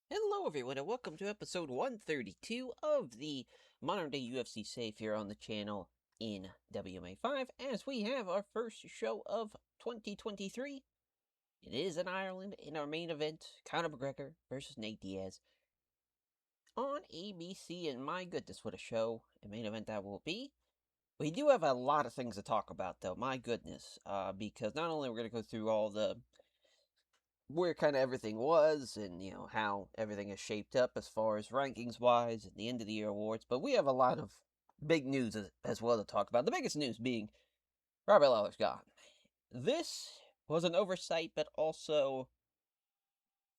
Hello, everyone, and welcome to episode 132 of the Modern Day UFC Save here on the channel in WMA 5, as we have our first show of 2023. It is in Ireland in our main event, Conor McGregor versus Nate Diaz on ABC, and my goodness, what a show, a main event that will be. We do have a lot of things to talk about, though, my goodness, because not only we're going to go through all the where kind of everything was and how everything is shaped up as far as rankings wise and the end of the year awards, but we have a lot of big news as well to talk about. The biggest news being Robert Lawler's gone. This was an oversight, but also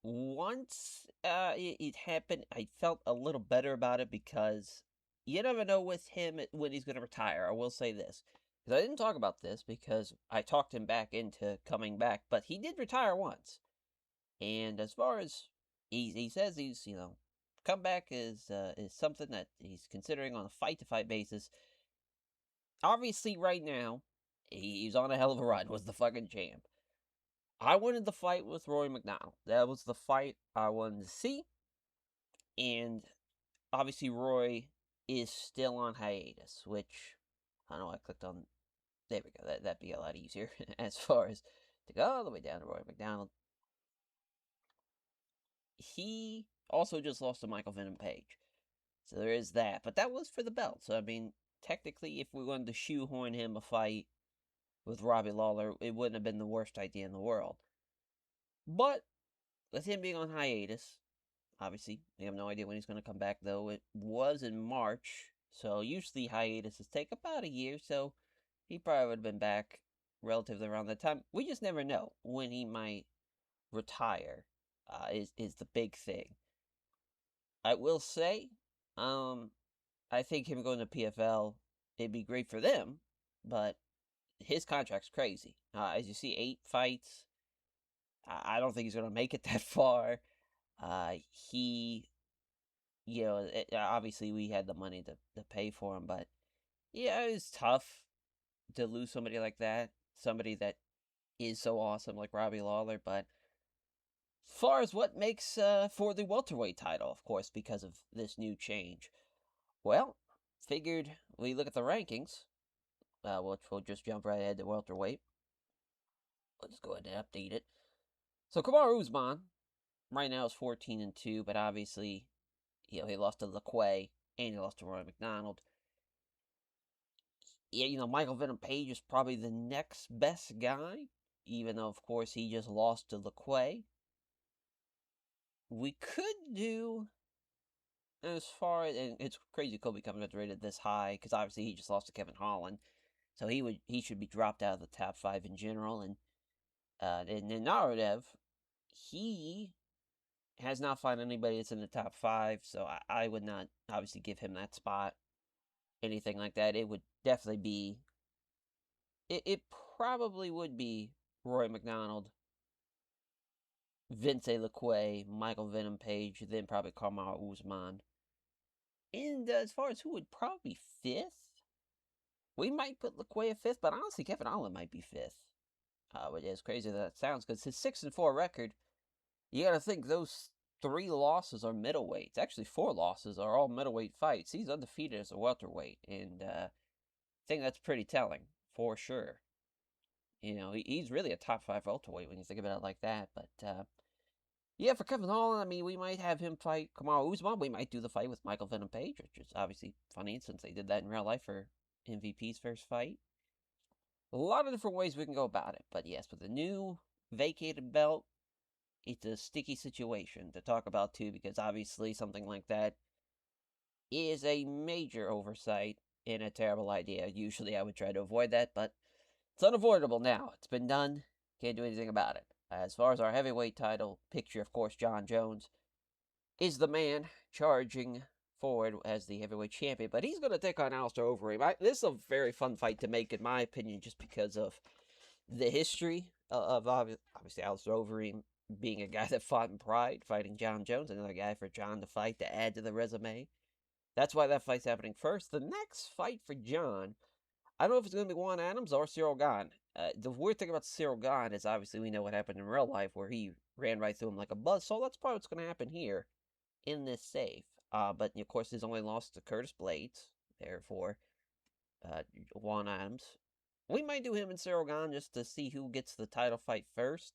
once it happened, I felt a little better about it because you never know with him when he's going to retire. I will say this because I didn't talk about this because I talked him back into coming back, but he did retire once. And as far as he says he's comeback is something that he's considering on a fight to fight basis. Obviously, right now he's on a hell of a run. Was the fucking champ. I wanted the fight with Roy McDonald. That was the fight I wanted to see. And obviously, Roy is still on hiatus, which I don't know. I clicked on. There we go. That'd be a lot easier as far as to go all the way down to Roy McDonald. He also just lost to Michael Venom Page. So there is that. But that was for the belt. So, I mean, technically, if we wanted to shoehorn him a fight with Robbie Lawler, it wouldn't have been the worst idea in the world. But with him being on hiatus, obviously, we have no idea when he's going to come back, though. It was in March. So usually hiatuses take about a year. So he probably would have been back relatively around that time. We just never know when he might retire, is the big thing. I will say, I think him going to PFL, it'd be great for them, but his contract's crazy. As you see, 8 fights. I don't think he's going to make it that far. He, obviously we had the money to pay for him, but yeah, it's tough to lose somebody like that. Somebody that is so awesome like Robbie Lawler, but as far as what makes for the welterweight title, of course, because of this new change. Well, figured we look at the rankings. We'll just jump right ahead to welterweight. Let's go ahead and update it. So Kamaru Usman right now is 14-2, but obviously, he lost to LaQuay and he lost to Roy McDonald. Yeah, Michael Venom Page is probably the next best guy, even though of course he just lost to LaQuay. We could do as far as, and it's crazy Kobe coming up rated this high because obviously he just lost to Kevin Holland, so he should be dropped out of the top 5 in general. And then Narudev, he has not fought anybody that's in the top 5, so I would not obviously give him that spot, anything like that. It would definitely be, it probably would be Roy McDonald, Vince LaQuay, Michael Venom Page, then probably Kamaru Usman. And as far as who would probably be 5th, we might put LaQuay at 5th, but honestly, Kevin Holland might be 5th. Which is crazy that sounds, because his 6-4 record, you got to think those 3 losses are middleweights. Actually, 4 losses are all middleweight fights. He's undefeated as a welterweight, and I think that's pretty telling for sure. He's really a top 5 welterweight when you think about it like that. But yeah, for Kevin Holland, I mean, we might have him fight Kamaru Usman. We might do the fight with Michael Venom Page, which is obviously funny since they did that in real life for MVP's first fight. A lot of different ways we can go about it, but yes, with the new vacated belt, it's a sticky situation to talk about too, because obviously something like that is a major oversight and a terrible idea. Usually I would try to avoid that, but it's unavoidable now. It's been done. Can't do anything about it. As far as our heavyweight title picture, of course, John Jones is the man charging forward as the heavyweight champion, but he's going to take on Alistair Overeem. This is a very fun fight to make, in my opinion, just because of the history of obviously Alistair Overeem being a guy that fought in Pride, fighting John Jones, another guy for John to fight to add to the resume. That's why that fight's happening first. The next fight for John, I don't know if it's going to be Juan Adams or Cyril Gahn. The weird thing about Cyril Gahn is obviously we know what happened in real life where he ran right through him like a buzzsaw. That's probably what's going to happen here. in this save. But of course, he's only lost to Curtis Blades, therefore, Juan Adams. We might do him and Cyril Gahn just to see who gets the title fight first.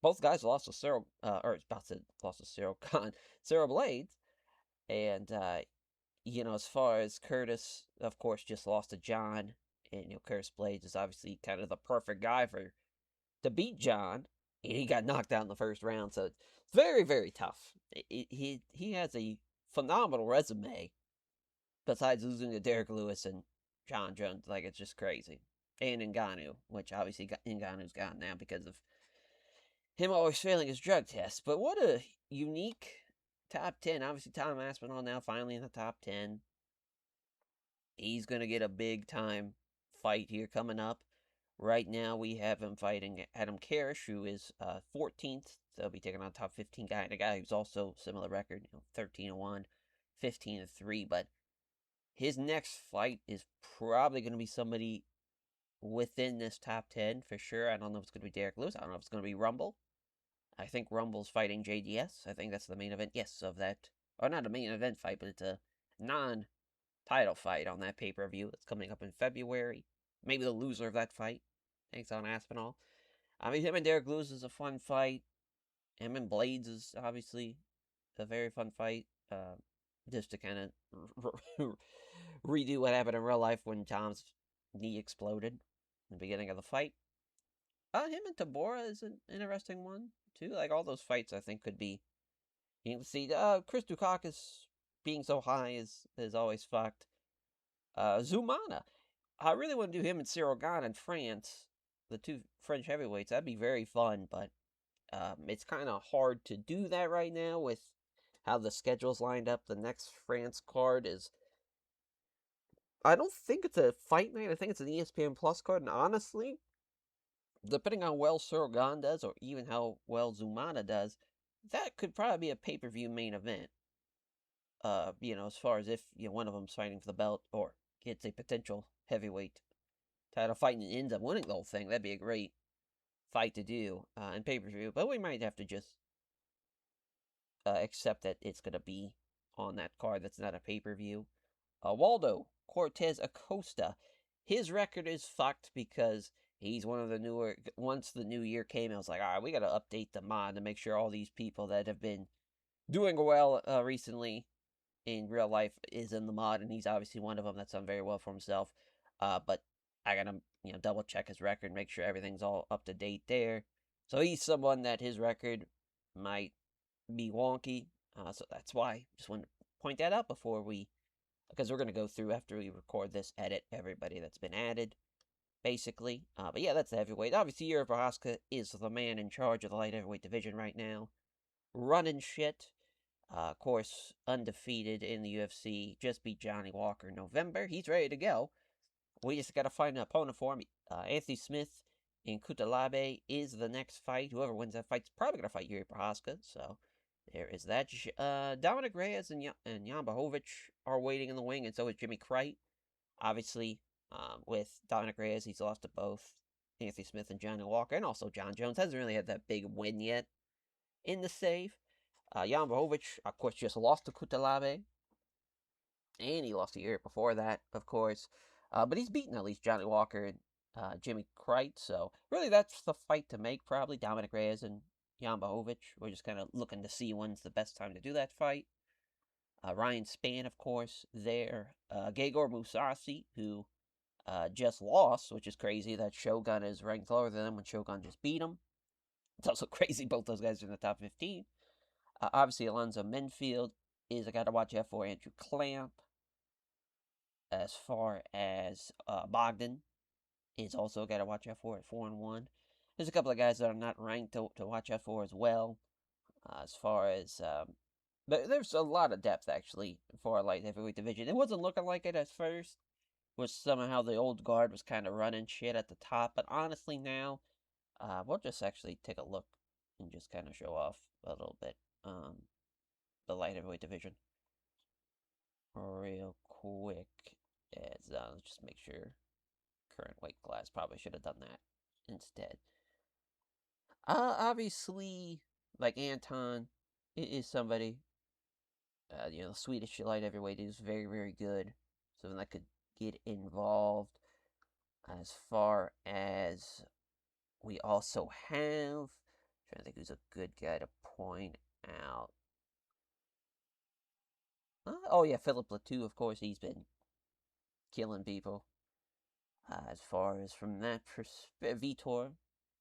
Both guys lost to Cyril, or about to lost to Cyril Gahn, Cyril Blades, and as far as Curtis, of course, just lost to John, and Curtis Blades is obviously kind of the perfect guy to beat John, and he got knocked out in the first round, so it's very, very tough. He has a phenomenal resume, besides losing to Derek Lewis and John Jones. Like, it's just crazy. And Ngannou, which obviously Ngannou's gone now because of him always failing his drug test. But what a unique top 10. Obviously, Tom Aspinall now finally in the top 10. He's going to get a big time fight here coming up. Right now, we have him fighting Adam Karish, who is 14th. So he'll be taking on top 15 guy, and a guy who's also similar record, 13-1, 15-3. But his next fight is probably going to be somebody within this top 10 for sure. I don't know if it's going to be Derek Lewis. I don't know if it's going to be Rumble. I think Rumble's fighting JDS. I think that's the main event, yes, of that. Or not a main event fight, but it's a non-title fight on that pay-per-view that's coming up in February. Maybe the loser of that fight takes on Aspinall. I mean, him and Derek Lewis is a fun fight. Him and Blades is obviously a very fun fight. Just to kind of redo what happened in real life when Tom's knee exploded in the beginning of the fight. Him and Tabora is an interesting one, too. Like, all those fights, I think, could be... You can see, Chris Dukakis being so high is always fucked. Zumana. I really want to do him and Cyril Gahn in France, the two French heavyweights. That'd be very fun, but it's kind of hard to do that right now with how the schedule's lined up. The next France card is... I don't think it's a fight night. I think it's an ESPN Plus card, and honestly, depending on how well Cyril Gahn does, or even how well Zumana does, that could probably be a pay-per-view main event. As far as if one of them's fighting for the belt or gets a potential heavyweight title fight and ends up winning the whole thing, that'd be a great fight to do in pay-per-view. But we might have to just accept that it's going to be on that card that's not a pay-per-view. Waldo Cortez Acosta, his record is fucked because he's one of the newer... Once the new year came, I was like, all right, we got to update the mod to make sure all these people that have been doing well recently in real life is in the mod, and he's obviously one of them that's done very well for himself. But I gotta double check his record, make sure everything's all up to date there. So he's someone that his record might be wonky. So that's why I just wanted to point that out before because we're gonna go through after we record this, edit everybody that's been added, basically. But yeah, that's the heavyweight. Obviously, Yuri Prochazka is the man in charge of the light heavyweight division right now, running shit. Of course, undefeated in the UFC, just beat Johnny Walker in November. He's ready to go. We just got to find an opponent for him. Anthony Smith in Kutalabe is the next fight. Whoever wins that fight's probably going to fight Yuri Prochazka. So there is that. Dominic Reyes and Jan Blachowicz are waiting in the wing, and so is Jimmy Crite. Obviously, with Dominic Reyes, he's lost to both Anthony Smith and Johnny Walker, and also John Jones. Hasn't really had that big win yet in the save. Jan Blachowicz, of course, just lost to Kutalabe. And he lost a year before that, of course. But he's beaten at least Johnny Walker and Jimmy Crite. So, really, that's the fight to make, probably. Dominic Reyes and Jan Blachowicz. We're just kind of looking to see when's the best time to do that fight. Ryan Spann, of course, there. Gegor Mousasi, who just lost, which is crazy that Shogun is ranked lower than him when Shogun just beat him. It's also crazy both those guys are in the top 15. Obviously, Alonzo Menfield is a guy to watch out for. Andrew Clamp. As far as Bogdan is also a guy to watch out for at 4-1. There's a couple of guys that are not ranked to watch out for as well. As far as... but there's a lot of depth, actually, for our light heavyweight division. It wasn't looking like it at first. Was somehow the old guard was kind of running shit at the top. But honestly now, we'll just actually take a look and just kind of show off a little bit. The light heavyweight division real quick. Let's just make sure current weight class. Probably should have done that instead. Obviously, like Anton is somebody The Swedish light heavyweight is very, very good. So that could get involved. As far as we also have, I'm trying to think who's a good guy to point out. Oh yeah, Philip Latou, of course, he's been killing people. As far as from that perspective, Vitor,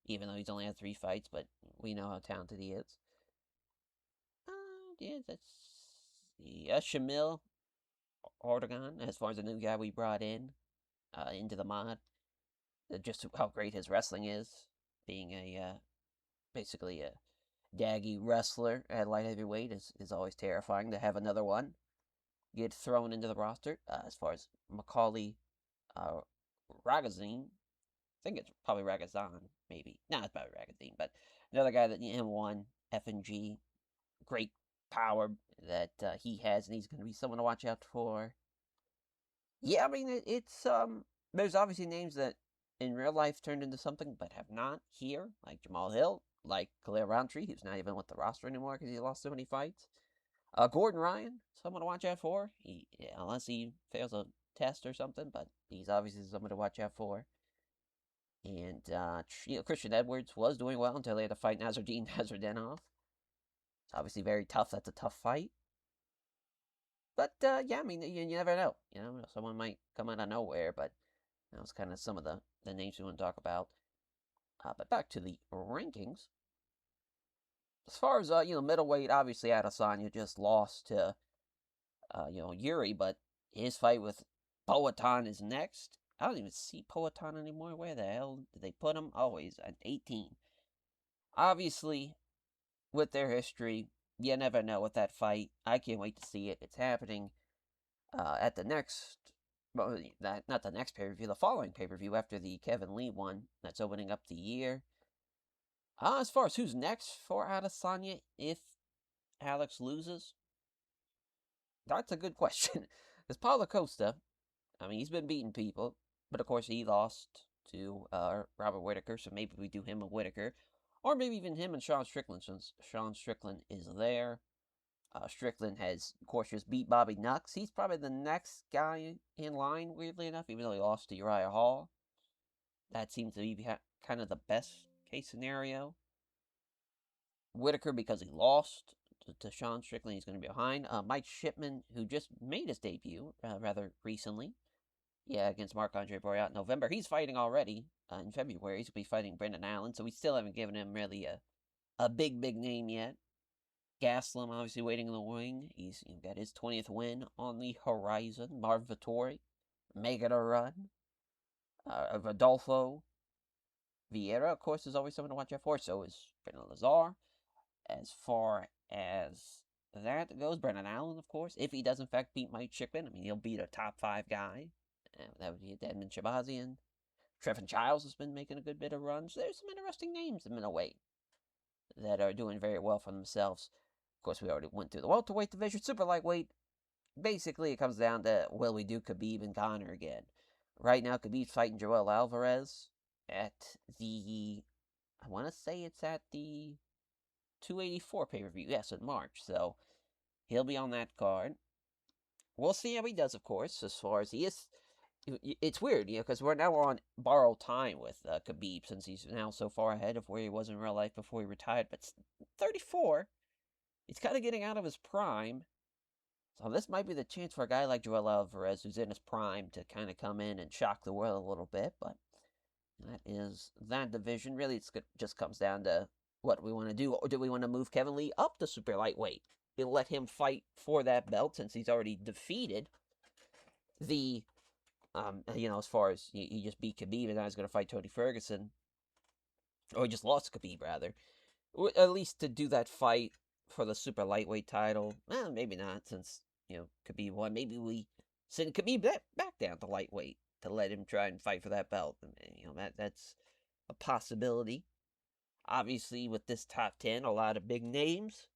even though he's only had 3 fights, but we know how talented he is. Yeah, that's Shamil Ortegon, as far as the new guy we brought into the mod. Just how great his wrestling is, being basically a daggy wrestler at light heavyweight is always terrifying. To have another one get thrown into the roster. As far as Macaulay Ragazine, I think it's probably Ragazan, maybe. No, it's probably Ragazine, but another guy that M1, F&G, great power that he has, and he's going to be someone to watch out for. Yeah, I mean, it's there's obviously names that in real life turned into something, but have not here, like Jamal Hill, like Khalil Roundtree, who's not even with the roster anymore because he lost so many fights. Gordon Ryan, someone to watch out for. Unless he fails a test or something, but he's obviously someone to watch out for. And Christian Edwards was doing well until they had to fight Nasruddin Nasrudinov. It's obviously very tough. That's a tough fight. But yeah, I mean, you never know. Someone might come out of nowhere. But that was kind of some of the names we want to talk about. But back to the rankings. As far as middleweight, obviously Adesanya just lost to Yuri, but his fight with Poatan is next. I don't even see Poatan anymore. Where the hell did they put him? Oh, he's at 18. Obviously, with their history, you never know with that fight. I can't wait to see it. It's happening at the next, well, not the next pay-per-view, the following pay-per-view after the Kevin Lee one. That's opening up the year. As far as who's next for Adesanya if Alex loses, that's a good question. Because Paulo Costa, I mean, he's been beating people, but of course he lost to Robert Whittaker, so maybe we do him and Whittaker. Or maybe even him and Sean Strickland, since Sean Strickland is there. Strickland has, of course, just beat Bobby Nux. He's probably the next guy in line, weirdly enough, even though he lost to Uriah Hall. That seems to be kind of the best case scenario. Whittaker, because he lost to Sean Strickland, he's going to be behind. Mike Shipman, who just made his debut rather recently. Yeah, against Marc-Andre Boyat in November. He's fighting already in February. He's going to be fighting Brendan Allen, so we still haven't given him really a big name yet. Gaslam, obviously, waiting in the wing. He's got his 20th win on the horizon. Marv Vittori making a run. Rodolfo Vieira, of course, is always someone to watch out for. So is Brendan Lazar. As far as that goes, Brendan Allen, of course, if he does in fact beat Mike Shipman, I mean, he'll beat a top 5 guy. That would be Edmund Shabazian. Trevin Giles has been making a good bit of runs. There's some interesting names in middleweight that are doing very well for themselves. Of course, we already went through the welterweight division. Super lightweight, basically it comes down to will we do Khabib and Conor again. Right now, Khabib's fighting Joel Alvarez at I want to say it's at the 284 pay-per-view. Yes, in March. So he'll be on that card. We'll see how he does, of course, as far as he is. It's weird, because we're now on borrowed time with Khabib since he's now so far ahead of where he was in real life before he retired. But 34, he's kind of getting out of his prime. So this might be the chance for a guy like Joel Alvarez, who's in his prime, to kind of come in and shock the world a little bit. But that is that division. Really, it just comes down to what we want to do. Or do we want to move Kevin Lee up to super lightweight and let him fight for that belt since he's already defeated the as far as he just beat Khabib and now he's going to fight Tony Ferguson, or he just lost Khabib, rather. Or at least to do that fight for the super lightweight title. Well, maybe not, since, Khabib won. Maybe we send Khabib back down to lightweight to let him try and fight for that belt. That's a possibility. Obviously, with this top 10, a lot of big names.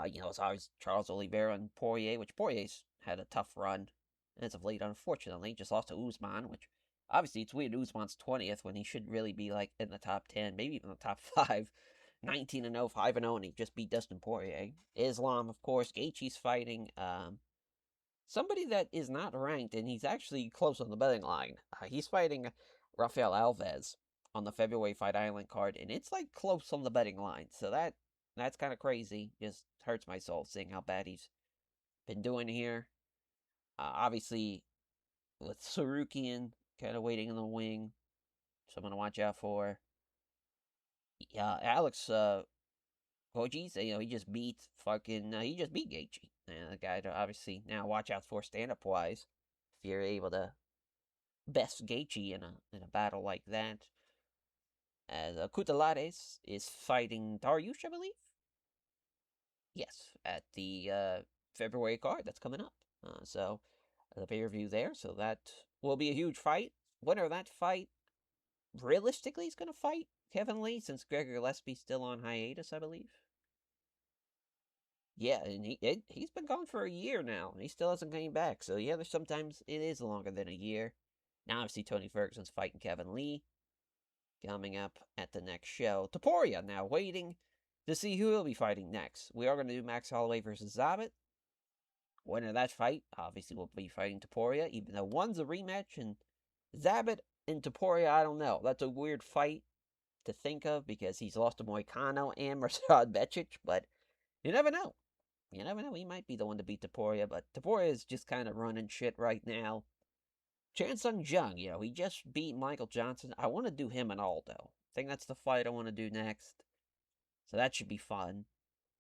It's always Charles Oliveira and Poirier, which Poirier's had a tough run as of late, unfortunately. Just lost to Usman, which obviously it's weird Usman's 20th when he should really be like in the top 10, maybe even the top 5 19-0, 5-0, and he just beat Dustin Poirier. Islam, of course. Gaethje's fighting somebody that is not ranked, and he's actually close on the betting line. He's fighting Rafael Alves on the February Fight Island card, and it's like close on the betting line. So that's kind of crazy. Just hurts my soul seeing how bad he's been doing here. Obviously, with Sarukian kind of waiting in the wing, someone to watch out for. Alex Hoji's, he just beat Gaethje. The guy to obviously now watch out for stand-up wise. If you're able to best Gaethje in a battle like that. As Kutalares is fighting Dariush, I believe. Yes, at the February card that's coming up. So the pay-per-view there. So that will be a huge fight. Winner of that fight, realistically, is going to fight Kevin Lee, since Gregor Gillespie's still on hiatus, I believe. Yeah, and he's been gone for a year now, and he still hasn't came back. So yeah, there's sometimes it is longer than a year. Now obviously Tony Ferguson's fighting Kevin Lee coming up at the next show. Topuria now waiting to see who he'll be fighting next. We are going to do Max Holloway versus Zabit. Winner of that fight, obviously, will be fighting Topuria, even though one's a rematch, and Zabit and Topuria, I don't know. That's a weird fight to think of because he's lost to Moicano and Mirsad Bektic, but you never know. You never know. He might be the one to beat Topuria, but Topuria is just kind of running shit right now. Chan Sung Jung, he just beat Michael Johnson. I want to do him and Aldo. I think that's the fight I want to do next. So that should be fun.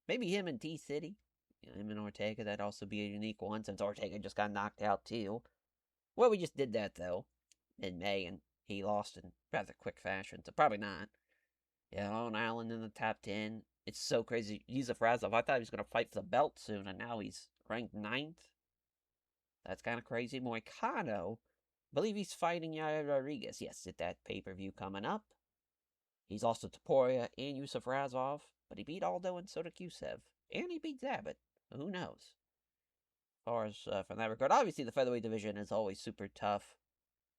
Maybe him and T-City. Him and Ortega, that'd also be a unique one, since Ortega just got knocked out too. Well, we just did that, though, in May, and he lost in rather quick fashion, so probably not. Long Island in the top 10. It's so crazy. Yusuf Razov, I thought he was going to fight for the belt soon, and now he's ranked 9th. That's kind of crazy. Moicano, I believe he's fighting Yair Rodriguez. Yes, at that pay-per-view coming up. He's also Topuria and Yusuf Razov, but he beat Aldo and Sotokusev. And he beat Zabit. Who knows? As far as from that regard, obviously the featherweight division is always super tough.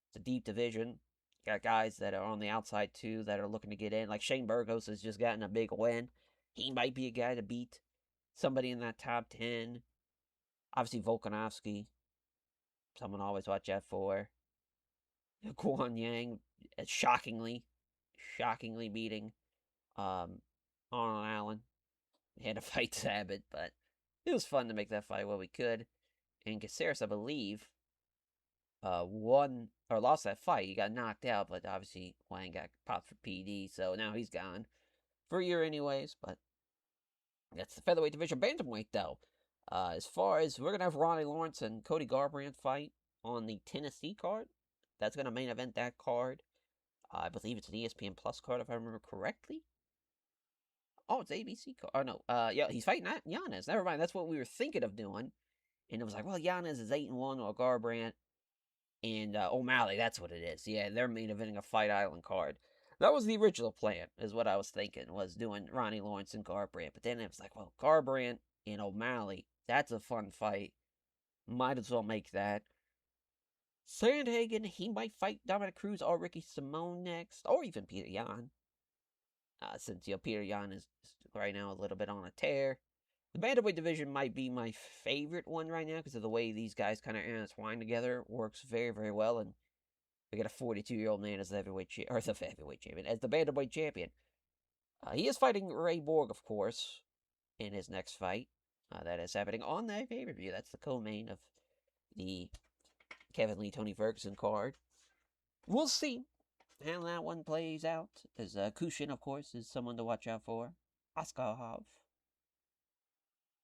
It's a deep division. You got guys that are on the outside too that are looking to get in. Like Shane Burgos has just gotten a big win. He might be a guy to beat somebody in that top 10. Obviously Volkanovski, someone to always watch out for. Guan Yang, shockingly beating Arnold Allen. He had to fight Zabit, but it was fun to make that fight while we could. And Caceres, I believe, won or lost that fight. He got knocked out, but obviously Wang got popped for PD, so now he's gone for a year anyways. But that's the featherweight division. Bantamweight, though, as far as we're gonna have Ronnie Lawrence and Cody Garbrandt fight on the Tennessee card. That's gonna main event that card. I believe it's an ESPN Plus card, if I remember correctly. Oh, it's ABC card. Oh, no. Yeah, he's fighting Yanez. Never mind. That's what we were thinking of doing. And it was like, well, Yanez is 8-1, or Garbrandt and O'Malley. That's what it is. Yeah, they're main eventing a Fight Island card. That was the original plan, is what I was thinking, was doing Ronnie Lawrence and Garbrandt. But then it was like, well, Garbrandt and O'Malley, that's a fun fight. Might as well make that. Sandhagen, he might fight Dominic Cruz or Ricky Simone next, or even Peter Yan. Since Peter Yan is right now a little bit on a tear. The bantamweight division might be my favorite one right now because of the way these guys kind of intertwine together. Works very, very well, and we got a 42-year-old man as the heavyweight champion, as the bantamweight champion. He is fighting Ray Borg, of course, in his next fight. That is happening on that pay-per-view. That's the co-main of the Kevin Lee Tony Ferguson card. We'll see how that one plays out. As Kushin, of course, is someone to watch out for. Askarov.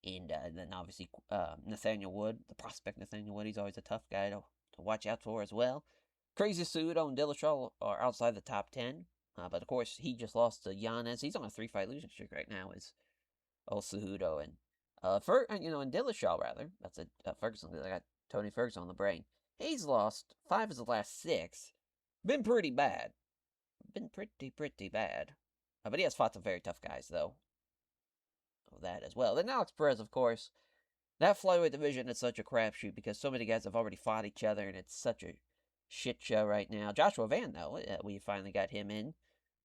And then obviously Nathaniel Wood, the prospect Nathaniel Wood. He's always a tough guy to watch out for as well. Crazy Cejudo and Dillashaw are outside the top 10. But of course, he just lost to Yanez. He's on a 3-fight losing streak right now. Is Cejudo and and Dillashaw rather. That's a Ferguson. I got Tony Ferguson on the brain. He's lost 5 of the last 6. Been pretty bad. Been pretty bad. But he has fought some very tough guys though. Of that as well. Then Alex Perez, of course. That flyweight division is such a crapshoot because so many guys have already fought each other, and it's such a shit show right now. Joshua Van, though, we finally got him in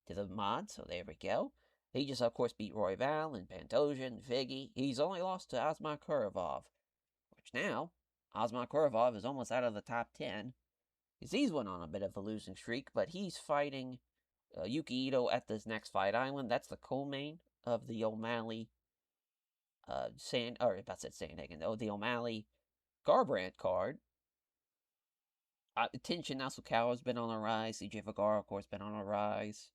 to the mod, so there we go. He just, of course, beat Royval and Pantoja and Figgy. He's only lost to Asmakharov, which now, Asmakharov is almost out of the top 10. Because he's went on a bit of a losing streak, but he's fighting Yuki Ito at this next Fight Island. That's the co-main of the O'Malley the O'Malley Garbrandt card. Tenshin Nasukawa's been on a rise. CJ Vergara, of course, been on a rise.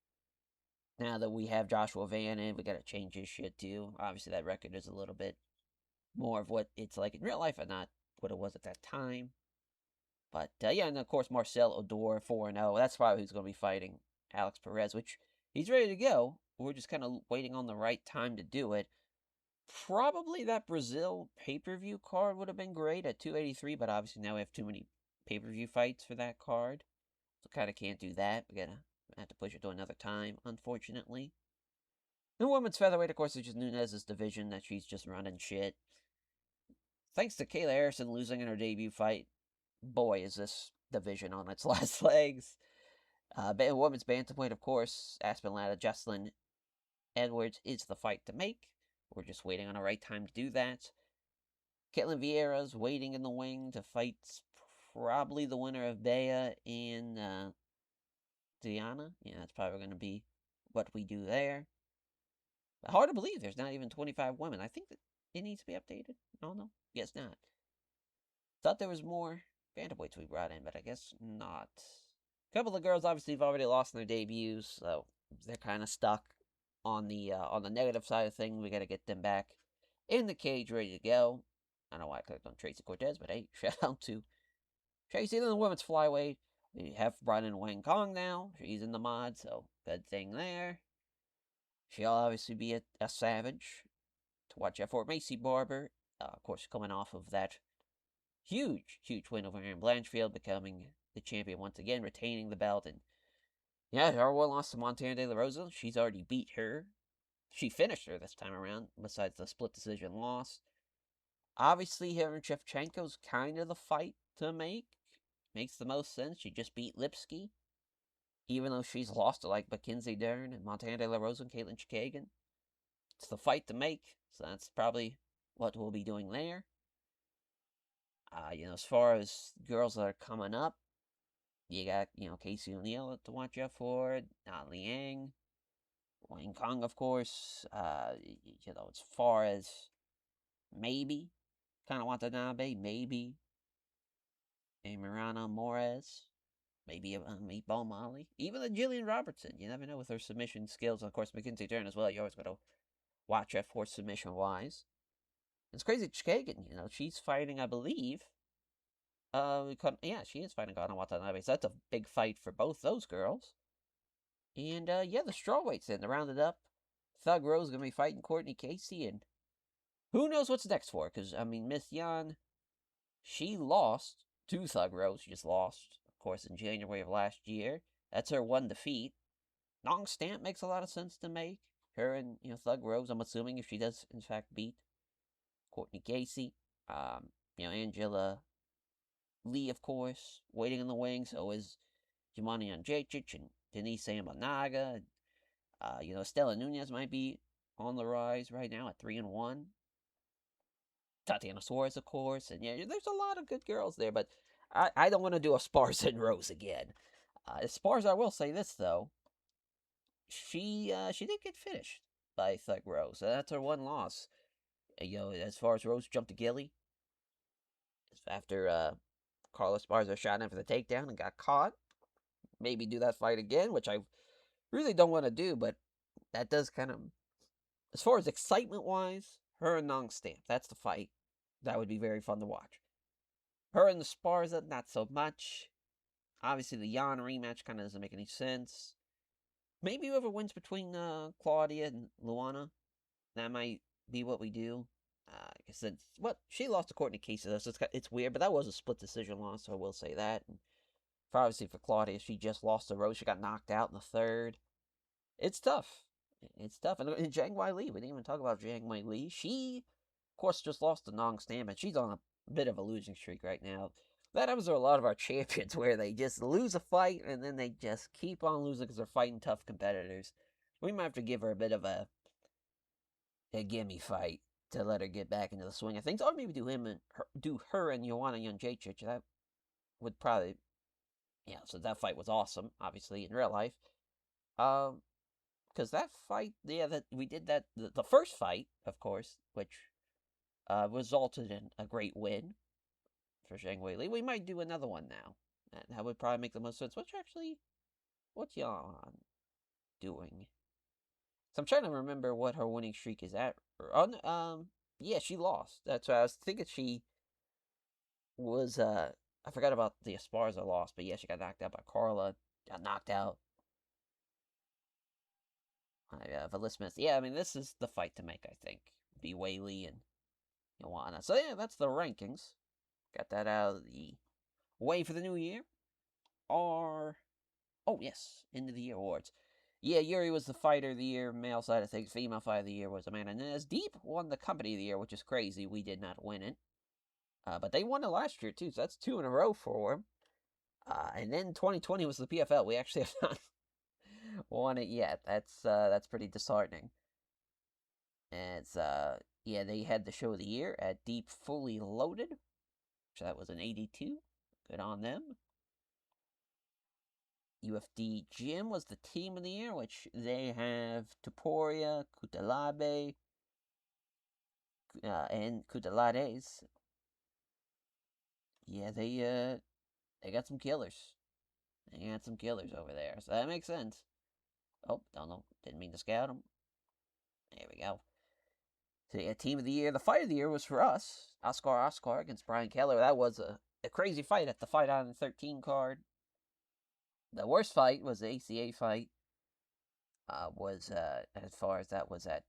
Now that we have Joshua Van in, we gotta change his shit too. Obviously, that record is a little bit more of what it's like in real life and not what it was at that time. But, yeah, and of course, Marcel Odor, 4-0. That's probably who's going to be fighting Alex Perez, which he's ready to go. We're just kind of waiting on the right time to do it. Probably that Brazil pay-per-view card would have been great at 283, but obviously now we have too many pay-per-view fights for that card. So kind of can't do that. We're going to have to push it to another time, unfortunately. And women's featherweight, of course, is just Nunes's division that she's just running shit. Thanks to Kayla Harrison losing in her debut fight, boy, is this division on its last legs. Women's bantamweight, of course, Aspen Latta, Jocelyn Edwards is the fight to make. We're just waiting on the right time to do that. Caitlin Vieira's waiting in the wing to fight probably the winner of Bea and Diana. Yeah, that's probably going to be what we do there. But hard to believe there's not even 25 women. I think that it needs to be updated. No, guess not. Thought there was more bantamweights we brought in, but I guess not. A couple of girls obviously have already lost their debuts, so they're kind of stuck on the negative side of things. We got to get them back in the cage, ready to go. I don't know why I clicked on Tracy Cortez, but hey, shout out to Tracy. Then the women's flyweight, we have brought in Wang Kong now. She's in the mod, so good thing there. She'll obviously be a savage to watch out for. Macy Barber, of course, coming off of that huge win over Erin Blanchfield, becoming the champion once again, retaining the belt. And yeah, her one lost to Montana De La Rosa. She's already beat her. She finished her this time around, besides the split decision loss. Obviously, her and Shevchenko's kind of the fight to make. Makes the most sense. She just beat Lipsky, even though she's lost to like Mackenzie Dern and Montana De La Rosa and Caitlin Chikagan. It's the fight to make, so that's probably what we'll be doing there. As far as girls that are coming up, you got, Casey O'Neill to watch out for, Liang, Wang Kong, of course. As far as maybe kind of Watanabe, maybe a Mirana Morez, maybe a Meatball Molly, even a Jillian Robertson. You never know with her submission skills. And of course, Mackenzie Dern as well. You always got to watch out for submission-wise. It's crazy, Chikagan, she's fighting, I believe. She is fighting Gana Watanabe, so that's a big fight for both those girls. And, the strawweights in, to round it up. Thug Rose going to be fighting Courtney Casey, and who knows what's next for, because, Miss Yan, she lost to Thug Rose. She just lost, of course, in January of last year. That's her one defeat. Nong Stamp makes a lot of sense to make. Her and, Thug Rose, I'm assuming, if she does, in fact, beat Courtney Casey. Angela Lee, of course, waiting in the wings. So is Jimani Andrzejczyk and Denise Sambanaga. Stella Nunez might be on the rise right now at 3-1. Tatiana Suarez, of course. And there's a lot of good girls there, but I don't want to do a Esparza and Rose again. Esparza, I will say this, though. She did get finished by Thug Rose. That's her one loss. As far as Rose jumped to Gilly, after Carlos Esparza shot in for the takedown and got caught. Maybe do that fight again, which I really don't want to do, but that does kind of, as far as excitement-wise, her and Nong Stamp, that's the fight. That would be very fun to watch. Her and the Esparza, not so much. Obviously, the Yan rematch kind of doesn't make any sense. Maybe whoever wins between Claudia and Luana, that might be what we do. Because she lost to Courtney Casey, though, so it's weird, but that was a split decision loss, so I will say that. And obviously for Claudia, she just lost to Rose. She got knocked out in the third. It's tough. And Zhang Wei Li, we didn't even talk about Zhang Wei Li. She, of course, just lost to Nong Stam, and she's on a bit of a losing streak right now. That happens to a lot of our champions, where they just lose a fight, and then they just keep on losing because they're fighting tough competitors. We might have to give her a bit of a gimme fight to let her get back into the swing of things, or maybe do her and Joanna Jędrzejczyk. That would probably, So that fight was awesome, obviously in real life. Because that fight, that we did the first fight, of course, which resulted in a great win for Zhang Weili. We might do another one now. That would probably make the most sense. What's Yan doing? So I'm trying to remember what her winning streak is at. Yeah, she lost. That's what I was thinking. She was. I forgot about the Esparza loss, but yeah, she got knocked out by Carla. Got knocked out by Valis Smith. Yeah, I mean, this is the fight to make. I think be Weili and Joanna. So yeah, that's the rankings. Got that out of the way for the new year. Oh yes, end of the year awards. Yeah, Yuri was the fighter of the year, male side of things. Female fighter of the year was Amanda Nunes. Deep won the company of the year, which is crazy. We did not win it. But they won it last year, too, so that's 2 in a row for them. And then 2020 was the PFL. We actually have not won it yet. That's pretty disheartening. And they had the show of the year at Deep Fully Loaded. So that was an 82. Good on them. UFD Gym was the team of the year, which they have Tuporia, Kutalabe, and Kutalades. Yeah, they got some killers. They got some killers over there, so that makes sense. Oh, don't know. Didn't mean to scout them. There we go. So yeah, team of the year. The fight of the year was for us. Oscar against Brian Keller. That was a crazy fight at the Fight on 13 card. The worst fight was the ACA fight. As far as that was at.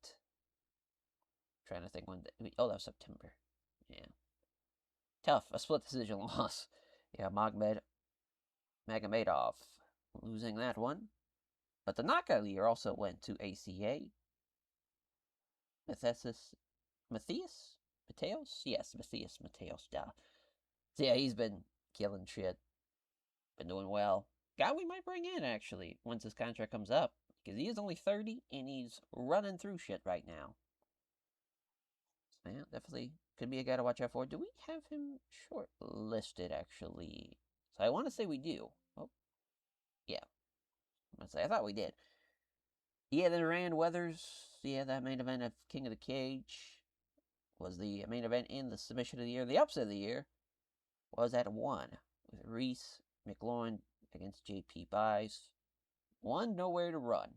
Trying to think when. That was September. Yeah. Tough. A split decision loss. Yeah, Magomedov losing that one. But the knockout of the year also went to ACA. Matthias? Mateos? Yes, Matthias Mateos. Duh. So yeah, he's been killing shit. Been doing well. Guy we might bring in, actually, once his contract comes up. Because he is only 30, and he's running through shit right now. So yeah, definitely could be a guy to watch out for. Do we have him short-listed, actually? So I want to say we do. Oh, yeah. I thought we did. Yeah, then Rand Weathers. Yeah, that main event of King of the Cage was the main event in the submission of the year. The upset of the year was at 1 with Reese McLaurin against JP Buys. 1 nowhere to run.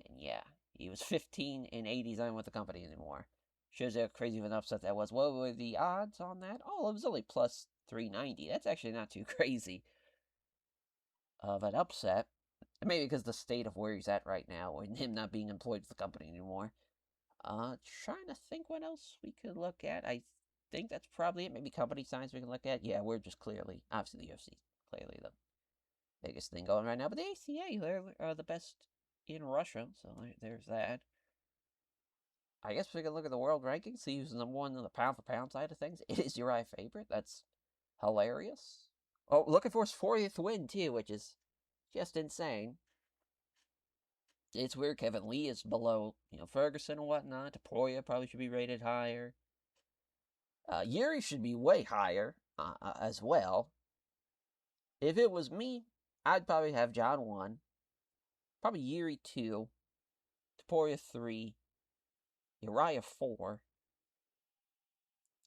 And yeah, he was 15 and 80. He's not with the company anymore. Shows you how crazy of an upset that was. What were the odds on that? Oh, it was only plus 390. That's actually not too crazy of an upset. Maybe because the state of where he's at right now, and him not being employed with the company anymore. Trying to think what else we could look at. I think that's probably it. Maybe company signs we can look at. Yeah, we're just clearly, obviously the UFC, clearly the biggest thing going right now. But the ACA, they're the best in Russia, so there's that. I guess we can look at the world rankings, see who's number 1 on the pound for pound side of things. It is Uriah Favorite. That's hilarious. Oh, looking for his 40th win, too, which is just insane. It's weird. Kevin Lee is below, Ferguson and whatnot. Taporia probably should be rated higher. Yuri should be way higher as well. If it was me, I'd probably have John 1. Probably Yuri 2. Taporia 3. Uriah 4.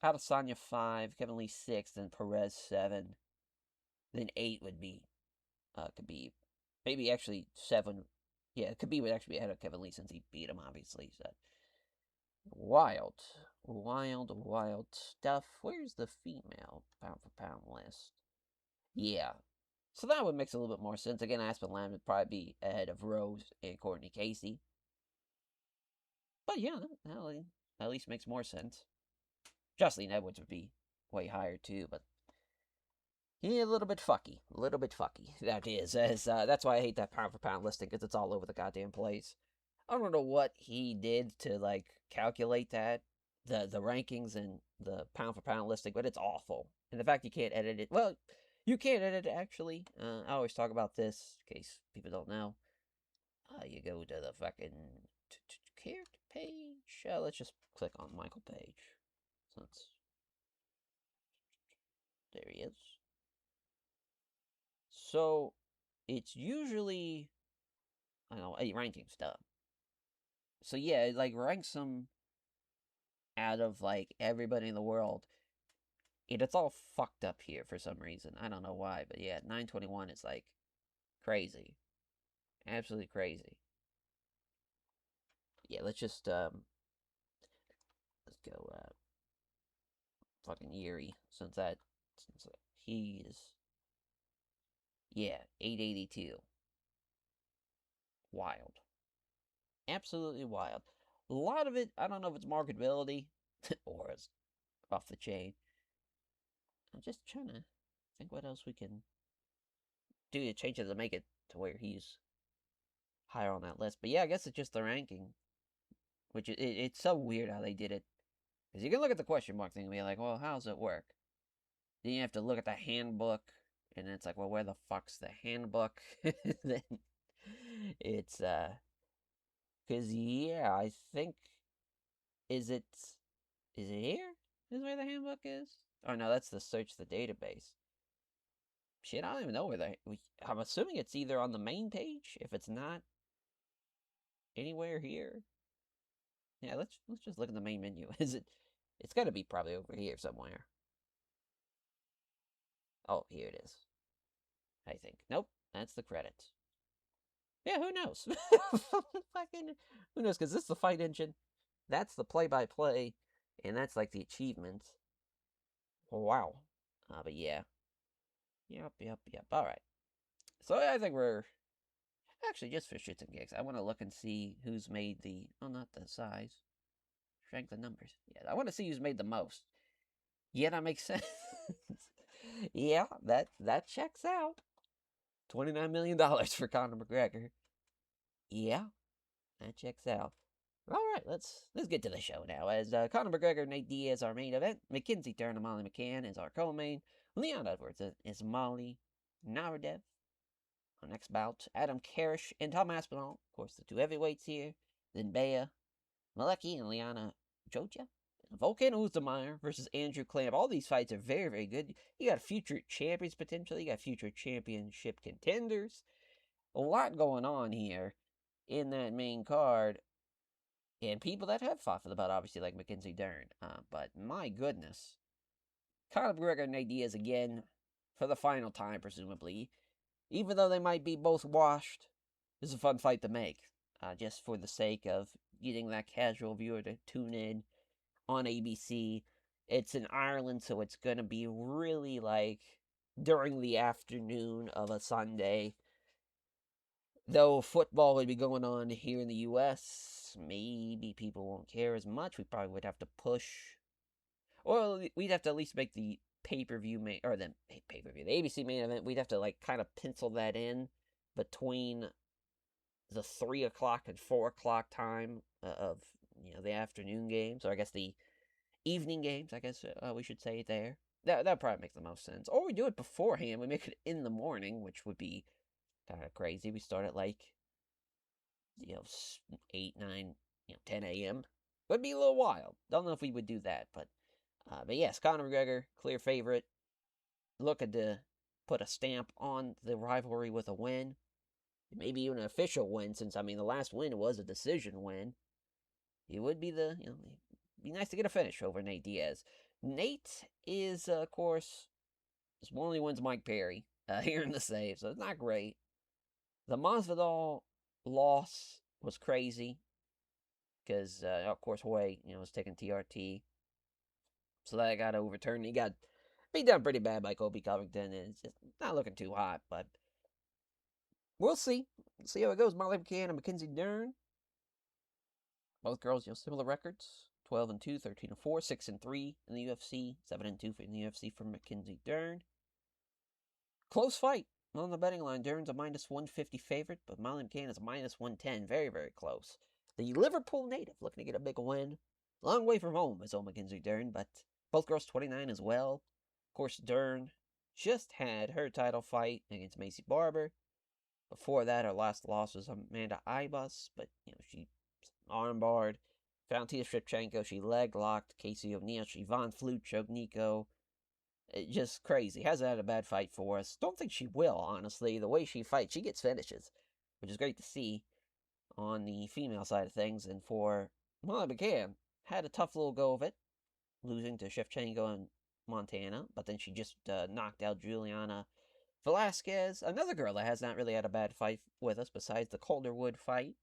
Adesanya 5. Kevin Lee 6. Then Perez 7. Then 8 would be, could be, maybe actually 7. Yeah, it could be, would actually be ahead of Kevin Lee since he beat him, obviously. So. Wild stuff. Where's the female pound for pound list? Yeah. So that would make a little bit more sense. Again, Aspen Lamb would probably be ahead of Rose and Courtney Casey. But yeah, that at least makes more sense. Jocelyn Edwards would be way higher too, but yeah, a little bit fucky. That is. That's why I hate that pound for pound listing, because it's all over the goddamn place. I don't know what he did to, calculate that, the rankings and the pound for pound listing, but it's awful. And the fact you can't edit it, well, you can't edit it, actually. I always talk about this, in case people don't know. You go to the fucking character page. Let's just click on Michael Page. Since there he is. So it's usually, I don't know, ranking stuff. So yeah, it like ranks them out of like everybody in the world. And it's all fucked up here for some reason. I don't know why, but yeah, 921 is like crazy. Absolutely crazy. Yeah, let's just let's go fucking Yuri since he is, yeah, 882. Wild. Absolutely wild. A lot of it, I don't know if it's marketability or it's off the chain. I'm just trying to think what else we can do to change it to make it to where he's higher on that list. But yeah, I guess it's just the ranking, which it's so weird how they did it. Because you can look at the question mark thing and be like, well, how does it work? Then you have to look at the handbook, and it's like, well, where the fuck's the handbook? Then it's, because, yeah, I think, is it here? Is where the handbook is? Oh, no, that's the search the database. Shit, I don't even know where I'm assuming it's either on the main page, if it's not anywhere here. Yeah, let's just look at the main menu. Is it? It's got to be probably over here somewhere. Oh, here it is. I think. Nope, that's the credits. Yeah, who knows? Fucking, who knows? Because this is the fight engine. That's the play-by-play, and that's like the achievements. Wow. But yeah. Yep. All right. So I think we're actually just for shits and gigs. I want to look and see who's made the. Oh, not the size. Strength of numbers. Yeah, I want to see who's made the most. Yeah, that makes sense. Yeah, that checks out. $29 million for Conor McGregor. Yeah, that checks out. All right, let's get to the show now. As Conor McGregor, Nate Diaz, our main event. Mackenzie Dern and Molly McCann is our co-main. Leon Edwards is Molly Naradev. Our next bout, Adam Karish and Tom Aspinall. Of course, the two heavyweights here. Then Bea Malecki and Liana Joja. Volkan Oezdemir versus Andrew Clamp. All these fights are very, very good. You got future champions potentially. You got future championship contenders. A lot going on here in that main card. And people that have fought for the belt, obviously, like Mackenzie Dern. But my goodness. Conor McGregor and Nate Diaz again for the final time, presumably. Even though they might be both washed, this is a fun fight to make. Just for the sake of getting that casual viewer to tune in on ABC. It's in Ireland, so it's going to be really like during the afternoon of a Sunday. Though football would be going on here in the US, maybe people won't care as much. We probably would have to push. Well, we'd have to at least make the pay-per-view or the pay-per-view, the ABC main event. We'd have to like kind of pencil that in between the 3 o'clock and 4 o'clock time of the afternoon games, or I guess the evening games. I guess we should say there. That probably makes the most sense. Or we do it beforehand. We make it in the morning, which would be kind of crazy. We start at like 8, 9, 10 a.m. Would be a little wild. Don't know if we would do that, but yes, Conor McGregor, clear favorite. Looking to put a stamp on the rivalry with a win. Maybe even an official win, since, the last win was a decision win. It would be it'd be nice to get a finish over Nate Diaz. Nate is, of course, only wins Mike Perry here in the save, so it's not great. The Masvidal loss was crazy because, of course, Hoy, was taking TRT, so that got overturned. He got beat down pretty bad by Kobe Covington, and it's just not looking too hot, but we'll see. See how it goes. Molly McCann and Mackenzie Dern. Both girls, similar records. 12-2, 13-4, 6-3 in the UFC, 7-2 in the UFC for Mackenzie Dern. Close fight on the betting line. Dern's a -150 favorite, but Molly McCann is a -110. Very, very close. The Liverpool native looking to get a big win. Long way from home is old Mackenzie Dern, but both girls 29 as well. Of course, Dern just had her title fight against Macy Barber. Before that, her last loss was Amanda Ibas, but she armbarred Valentina Shevchenko. She leg locked Casey O'Neill. She Von Flute choked Nico. Just crazy. Hasn't had a bad fight for us. Don't think she will, honestly. The way she fights, she gets finishes, which is great to see on the female side of things. And for Molly McGann, had a tough little go of it, losing to Shevchenko in Montana, but then she just knocked out Juliana Velasquez, another girl that has not really had a bad fight with us besides the Calderwood fight.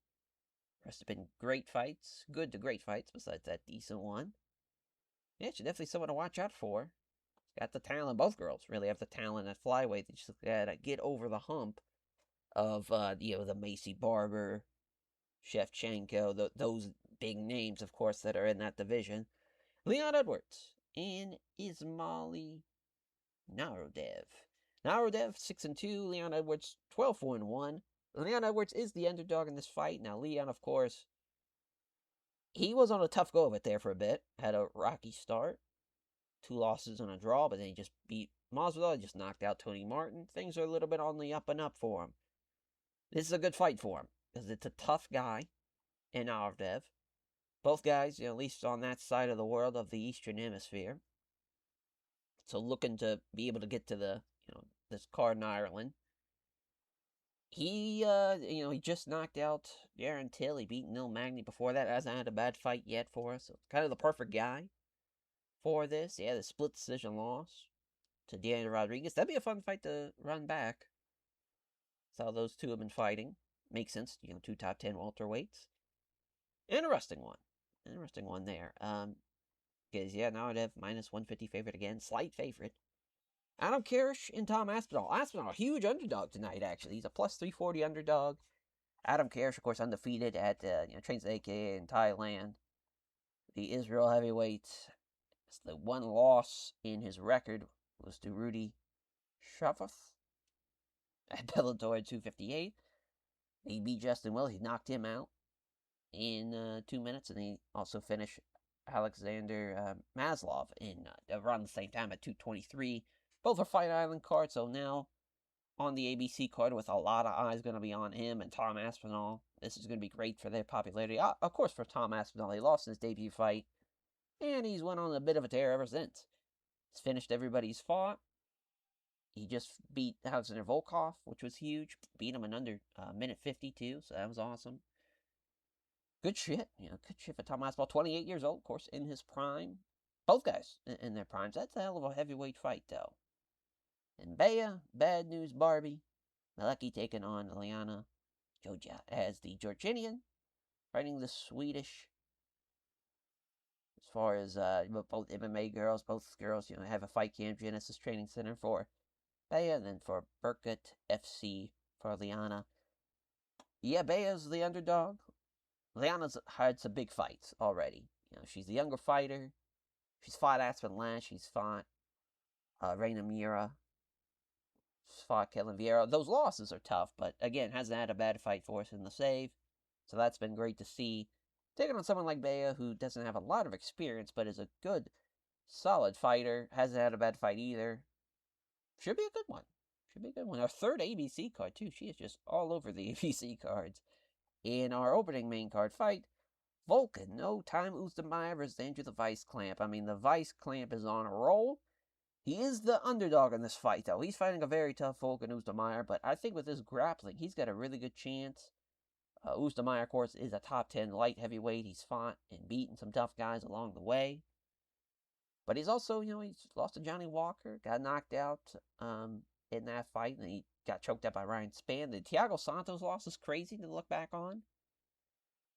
The rest have been great fights, good to great fights besides that decent one. Yeah, she's definitely someone to watch out for. Got the talent. Both girls really have the talent at flyweight. They just gotta get over the hump of the Macy Barber, Shevchenko, those big names, of course, that are in that division. Leon Edwards and Ismaili Narodev. Narodev 6-2. Leon Edwards 12-1. Leon Edwards is the underdog in this fight. Now Leon, of course, he was on a tough go of it there for a bit. Had a rocky start. 2 losses and a draw, but then he just beat Masvidal, just knocked out Tony Martin. Things are a little bit on the up and up for him. This is a good fight for him, because it's a tough guy in Narodev. Both guys, at least on that side of the world of the Eastern Hemisphere. So looking to be able to get to the, this card in Ireland. He, he just knocked out Darren Till. He beat Neil Magny before that. Hasn't had a bad fight yet for us. So kind of the perfect guy for this. Yeah, the split decision loss to Daniel Rodriguez. That'd be a fun fight to run back. That's how those two have been fighting. Makes sense, 2 top 10 welterweights. Interesting one there. Because, now I'd have minus 150 favorite again. Slight favorite. Adam Karish and Tom Aspinall. Aspinall, a huge underdog tonight, actually. He's a plus 340 underdog. Adam Karish, of course, undefeated at, trains at AKA in Thailand. The Israel heavyweight. The one loss in his record was to Rudy Shavath at Bellator 258. He beat Justin Wells. He knocked him out in 2 minutes, and he also finished Alexander Maslov in around the same time at 223. Both are Fight Island cards, so now on the ABC card with a lot of eyes going to be on him and Tom Aspinall. This is going to be great for their popularity. Of course, for Tom Aspinall, he lost in his debut fight, and he's went on a bit of a tear ever since. He's finished everybody he's fought. He just beat Alexander Volkov, which was huge. Beat him in under minute 52, so that was awesome. Good shit, good shit for Tom Aspinall. 28 years old, of course, in his prime. Both guys in their primes. That's a hell of a heavyweight fight, though. And Bea, Bad News Barbie, Malecki taking on Liana Joja as the Georgian, fighting the Swedish. As far as both MMA girls, both girls, have a fight camp, Genesis Training Center for Bea, and then for Burkett FC for Liana. Yeah, Bea's the underdog. Liana's had some big fights already. She's the younger fighter. She's fought Aspen Lash. She's fought Reina Mira. She's fought Kellen Vieira. Those losses are tough, but again, hasn't had a bad fight for us in the save. So that's been great to see. Taking on someone like Bea, who doesn't have a lot of experience, but is a good, solid fighter. Hasn't had a bad fight either. Should be a good one. Our third ABC card, too. She is just all over the ABC cards. In our opening main card fight, Volkan, no time Oezdemir versus Andrew the Vice Clamp. I mean, the Vice Clamp is on a roll. He is the underdog in this fight, though. He's fighting a very tough Volkan Oezdemir, but I think with his grappling, he's got a really good chance. Oezdemir, of course, is a top 10 light heavyweight. He's fought and beaten some tough guys along the way. But he's also, he's lost to Johnny Walker, got knocked out in that fight, and he got choked out by Ryan Spann. The Thiago Santos loss is crazy to look back on.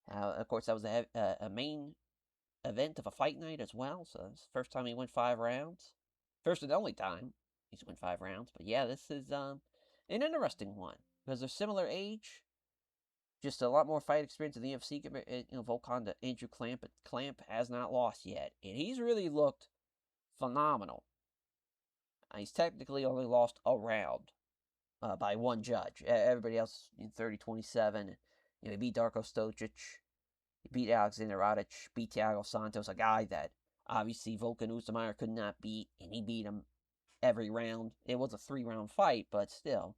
Of course, that was a main event of a fight night as well, so it's the first time he went 5 rounds. First and only time he's went 5 rounds. But yeah, this is an interesting one, because they're similar age. Just a lot more fight experience in the UFC compared, Volkan to Andrew Clamp, but Clamp has not lost yet, and he's really looked phenomenal. He's technically only lost a round by one judge. Everybody else in 30-27. He beat Darko Stocic, he beat Alexander Radic, beat Thiago Santos, a guy that obviously Volkan Oezdemir could not beat, and he beat him every round. It was a 3-round fight, but still.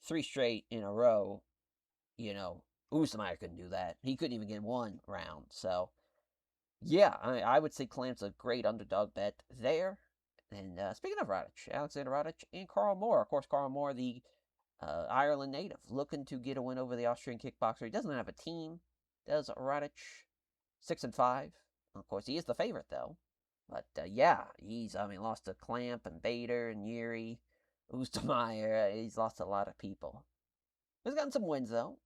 3 straight in a row, you know, Usman couldn't do that. He couldn't even get one round. So, yeah, I would say Clamp's a great underdog bet there. And speaking of Radic, Alexander Radic and Carl Moore. Of course, Carl Moore, the Ireland native, looking to get a win over the Austrian kickboxer. He doesn't have a team, does Radic. 6-5. Of course, he is the favorite, though. But, yeah, lost to Clamp and Bader and Yuri, Oostermeyer. He's lost a lot of people. He's gotten some wins, though.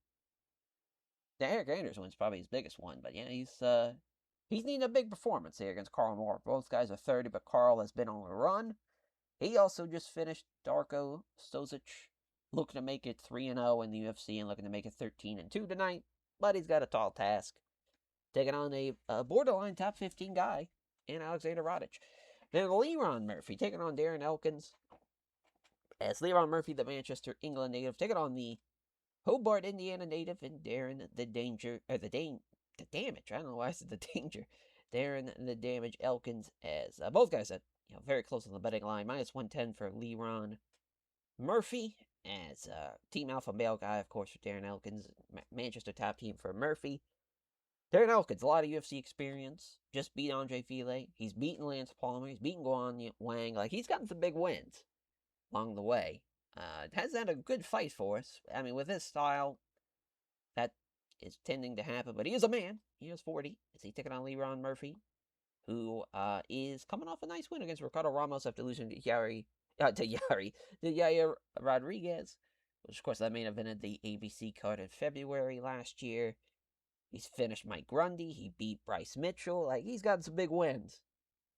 The Eric Anders win's probably his biggest one, but yeah, he's needing a big performance here against Carl Moore. Both guys are 30, but Carl has been on a run. He also just finished Darko Stosic, looking to make it 3-0 in the UFC and looking to make it 13-2 tonight. But he's got a tall task, taking on a borderline top 15 guy in Alexander Radic. Then Leron Murphy taking on Darren Elkins. As Leron Murphy, the Manchester, England native, taking on the Hobart, Indiana native, and Darren the Damage. I don't know why I said the Danger. Darren the Damage Elkins, as both guys are very close on the betting line. -110 for Leron Murphy, as Team Alpha Male guy, of course, for Darren Elkins. Manchester top team for Murphy. Darren Elkins, a lot of UFC experience. Just beat Andre Fili. He's beaten Lance Palmer. He's beaten Guan Wang. He's gotten some big wins along the way. Has had a good fight for us. With his style, that is tending to happen. But he is a man. He is 40. Is he taking on Leron Murphy, who is coming off a nice win against Ricardo Ramos after losing to Yair Rodriguez, which, of course, that main evented the ABC card in February last year. He's finished Mike Grundy. He beat Bryce Mitchell. He's gotten some big wins.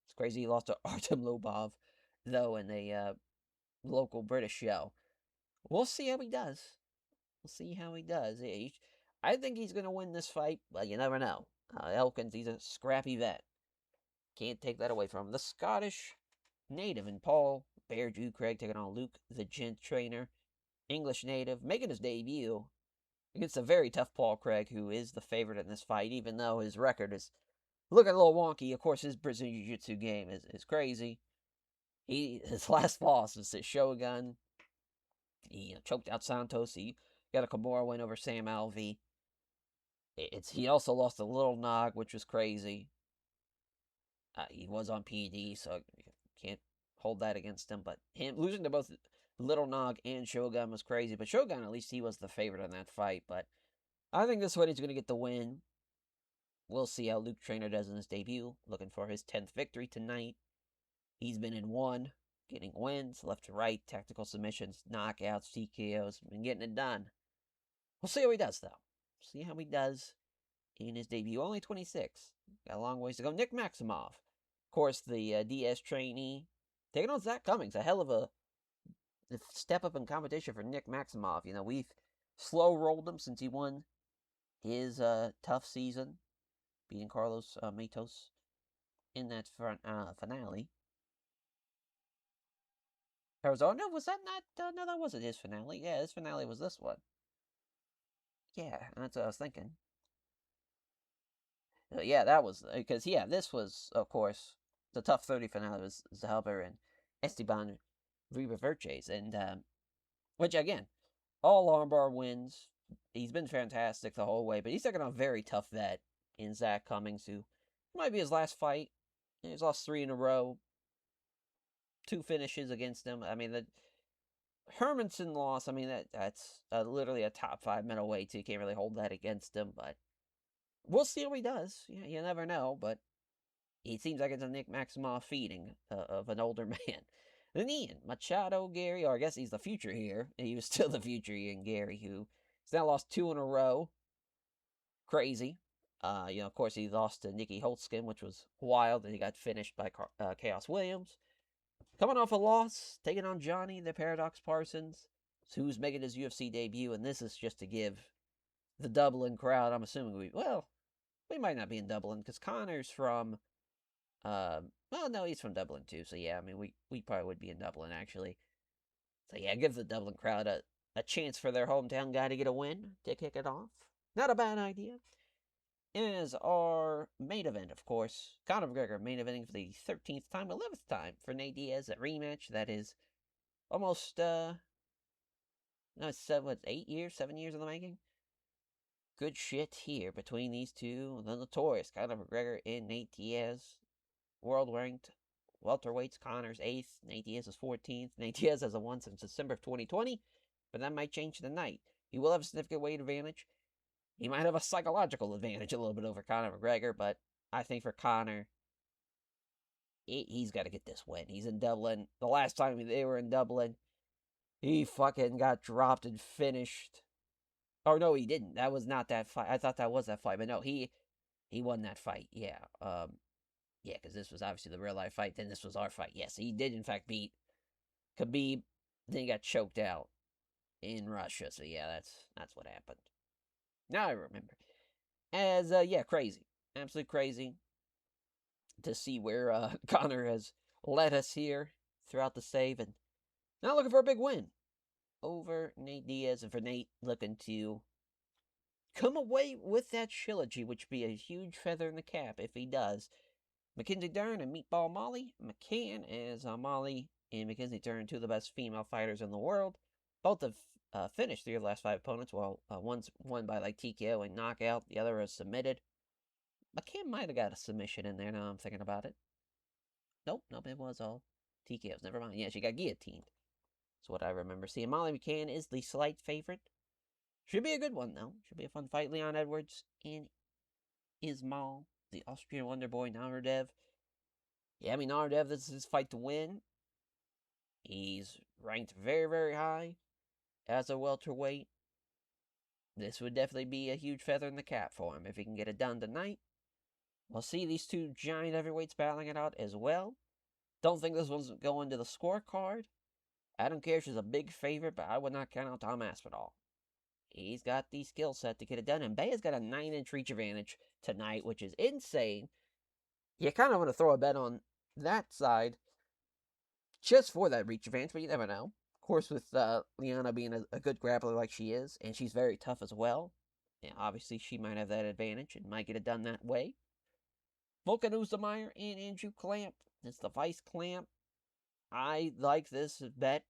It's crazy he lost to Artem Lobov, though, in a local British show. We'll see how he does. I think he's going to win this fight, but you never know. Elkins, he's a scrappy vet. Can't take that away from him. The Scottish native and Paul Bear Jew Craig taking on Luke the Gent Trainer. English native, making his debut against a very tough Paul Craig, who is the favorite in this fight, even though his record is looking a little wonky. Of course, his Brazilian Jiu-Jitsu game is crazy. His last loss was to Shogun. He choked out Santos. He got a Kimura win over Sam Alvey. He also lost to Little Nog, which was crazy. He was on PD, so can't hold that against him. But him losing to both Little Nog and Shogun was crazy. But Shogun, at least he was the favorite in that fight. But I think this one he's going to get the win. We'll see how Luke Trainer does in his debut. Looking for his 10th victory tonight. He's been in one, getting wins, left to right, tactical submissions, knockouts, TKOs, been getting it done. We'll see how he does, though. See how he does in his debut. Only 26. Got a long ways to go. Nick Maximov. Of course, the Diaz trainee. Taking on Zach Cummings. A hell of a step up in competition for Nick Maximov. We've slow rolled him since he won his tough season, beating Carlos Matos in that finale. Arizona, was that not? No, that wasn't his finale. Yeah, his finale was this one. Yeah, that's what I was thinking. Yeah, that was, because, this was, of course, the tough 30 finale was Zalber and Esteban Ribaverches, and, which, again, all armbar wins. He's been fantastic the whole way, but he's taking on a very tough vet in Zach Cummings, who might be his last fight. He's lost 3 in a row. 2 finishes against him. The Hermanson loss, that's literally a top 5 middleweight, so you can't really hold that against him, but we'll see how he does. You never know, but he seems like it's a Nick Maximov feeding of an older man. Then Ian Machado Gary, or I guess he's the future here. He was still the future Ian Gary, who has now lost 2 in a row. Crazy. Of course, he lost to Nicky Holtzkin, which was wild, and he got finished by Chaos Williams. Coming off a loss, taking on Johnny the Paradox Parsons, who's making his UFC debut, and this is just to give the Dublin crowd, I'm assuming we might not be in Dublin, because Connor's from, no, he's from Dublin too, so yeah, we probably would be in Dublin, actually. So yeah, give the Dublin crowd a chance for their hometown guy to get a win, to kick it off. Not a bad idea. Is our main event, of course. Conor McGregor main eventing for the 13th time, 11th time for Nate Diaz, a rematch that is almost, No, it's 8 years, 7 years in the making? Good shit here between these two. The notorious Conor McGregor and Nate Diaz. World ranked welterweights. Conor's 8th. Nate Diaz is 14th. Nate Diaz hasn't won since December of 2020, but that might change tonight. He will have a significant weight advantage. He might have a psychological advantage a little bit over Conor McGregor, but I think for Conor, he's got to get this win. He's in Dublin. The last time they were in Dublin, he fucking got dropped and finished. Oh no, he didn't. That was not that fight. I thought that was that fight, but no, he won that fight. Yeah, yeah, because this was obviously the real life fight. Then this was our fight. Yes, he did in fact beat Khabib. Then he got choked out in Russia. So yeah, that's what happened. Now I remember. As yeah, crazy, absolutely crazy to see where Conor has led us here throughout the save, and now looking for a big win over Nate Diaz, and for Nate looking to come away with that trilogy, which would be a huge feather in the cap if he does. Mackenzie Dern and Meatball Molly McCann, as Molly and Mackenzie Dern, two of the best female fighters in the world. Both have finished 3 of the last 5 opponents. Well, one's won by like TKO and knockout. The other is submitted. McCann might have got a submission in there now I'm thinking about it. Nope, it was all TKOs. Never mind. Yeah, she got guillotined. That's what I remember seeing. Molly McCann is the slight favorite. Should be a good one, though. Should be a fun fight. Leon Edwards and Ismail, the Austrian wonder boy, Naradev. Yeah, I mean, Naradev, this is his fight to win. He's ranked very, very high as a welterweight. This would definitely be a huge feather in the cap for him if he can get it done tonight. We'll see these two giant heavyweights battling it out as well. Don't think this one's going to the scorecard. I don't care if she's a big favorite, but I would not count out Tom Aspinall. He's got the skill set to get it done, and Baya's got a 9-inch reach advantage tonight, which is insane. You kind of want to throw a bet on that side just for that reach advantage, but you never know. Of course, with Liana being a good grappler like she is, and she's very tough as well, and obviously she might have that advantage and might get it done that way. Volkan Oezdemir and Andrew Clamp. It's the Vice Clamp. I like this bet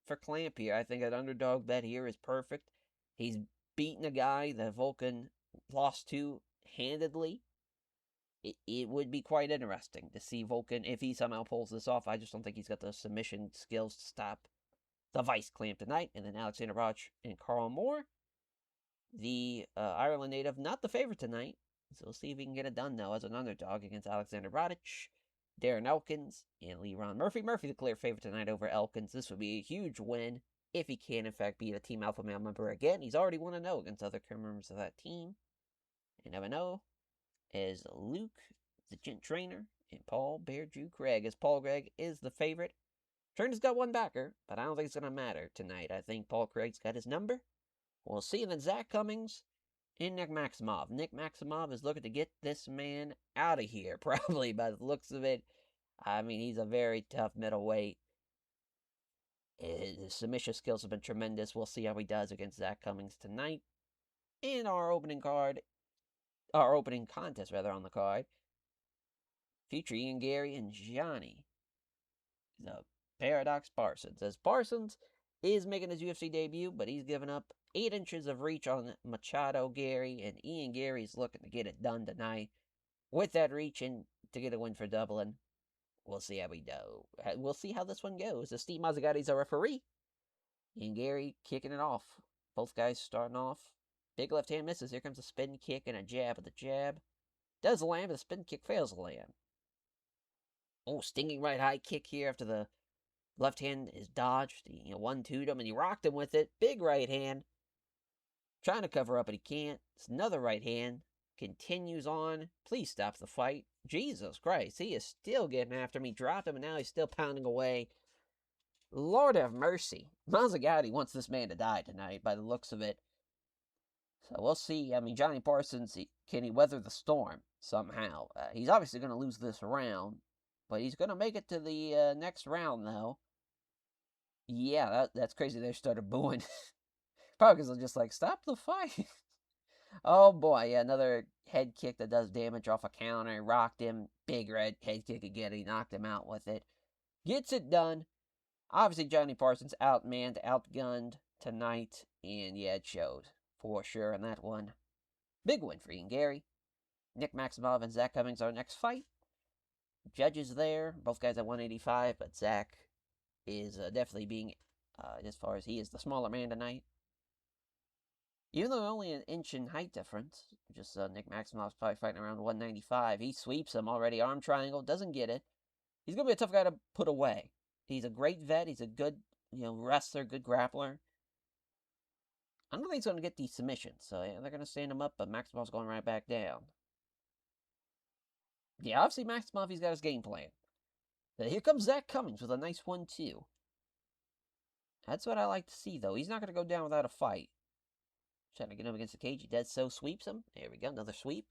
for Clamp here. I think an underdog bet here is perfect. He's beaten a guy that Volkan lost to handedly. It would be quite interesting to see Volkan, if he somehow pulls this off. I just don't think he's got the submission skills to stop the Vice Clamp tonight. And then Alexander Roach and Carl Moore, the Ireland native, not the favorite tonight. So we'll see if he can get it done, though, as an underdog against Alexander Radic, Darren Elkins, and Leron Murphy. Murphy, the clear favorite tonight over Elkins. This would be a huge win if he can, in fact, beat a Team Alpha Male member again. He's already 1-0 against other members of that team. And 0 is Luke, the Gent Trainer, and Paul Bear Drew Craig, as Paul Craig is the favorite. Trainer's got one backer, but I don't think it's going to matter tonight. I think Paul Craig's got his number. We'll see. And then Zach Cummings and Nick Maximov. Nick Maximov is looking to get this man out of here, probably, by the looks of it. I mean, he's a very tough middleweight. His submission skills have been tremendous. We'll see how he does against Zach Cummings tonight. In our opening contest on the card, feature Ian Gary and Johnny, the Paradox Parsons. As Parsons is making his UFC debut, but he's given up 8 inches of reach on Machado Gary, and Ian Gary's looking to get it done tonight with that reach and to get a win for Dublin. We'll see how we do. We'll see how this one goes. As Steve Mazzagati's a referee, Ian Gary kicking it off. Both guys starting off. Big left hand misses. Here comes a spin kick and a jab, but the jab does land, but the spin kick fails to land. Oh, stinging right high kick here after the left hand is dodged. He 1-2'd him, and he rocked him with it. Big right hand. Trying to cover up, but he can't. It's another right hand. Continues on. Please stop the fight. Jesus Christ, he is still getting after me. Dropped him, and now he's still pounding away. Lord have mercy. Mazzagatti wants this man to die tonight, by the looks of it. So we'll see. I mean, Johnny Parsons, can he weather the storm somehow? He's obviously going to lose this round, but he's going to make it to the next round, though. Yeah, that's crazy. They started booing. Probably because they're just like, stop the fight. Oh, boy. Yeah, another head kick that does damage off a counter. Rocked him. Big red head kick again. He knocked him out with it. Gets it done. Obviously, Johnny Parsons outmanned, outgunned tonight, and yeah, it showed for sure in that one. Big win for Ian Gary. Nick Maximov and Zach Cummings, our next fight. Judges there, both guys at 185, but Zach is definitely being, as far as he is the smaller man tonight. Even though only an inch in height difference, just Nick Maximov's probably fighting around 195. He sweeps him already, arm triangle, doesn't get it. He's going to be a tough guy to put away. He's a great vet. He's a good, wrestler, good grappler. I don't think he's going to get these submissions, so yeah, they're going to stand him up, but Maximov's going right back down. Yeah, obviously Maximov, he's got his game plan. But here comes Zach Cummings with a nice 1-2. That's what I like to see, though. He's not going to go down without a fight. Trying to get him against the cage. He dead so sweeps him. There we go, another sweep.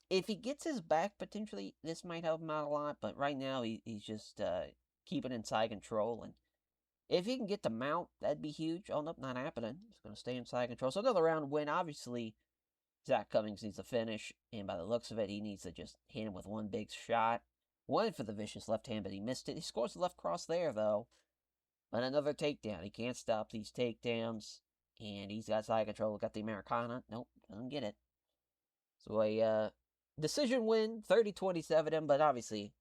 If he gets his back, potentially, this might help him out a lot. But right now, he's just keeping inside control. And if he can get the mount, that'd be huge. Oh, nope, not happening. He's going to stay inside control. So another round win. Obviously, Zach Cummings needs to finish. And by the looks of it, he needs to just hit him with one big shot. Went for the vicious left hand, but he missed it. He scores the left cross there, though. And another takedown. He can't stop these takedowns. And he's got side control. Got the Americana. Nope, doesn't get it. So a decision win, 30-27 but obviously,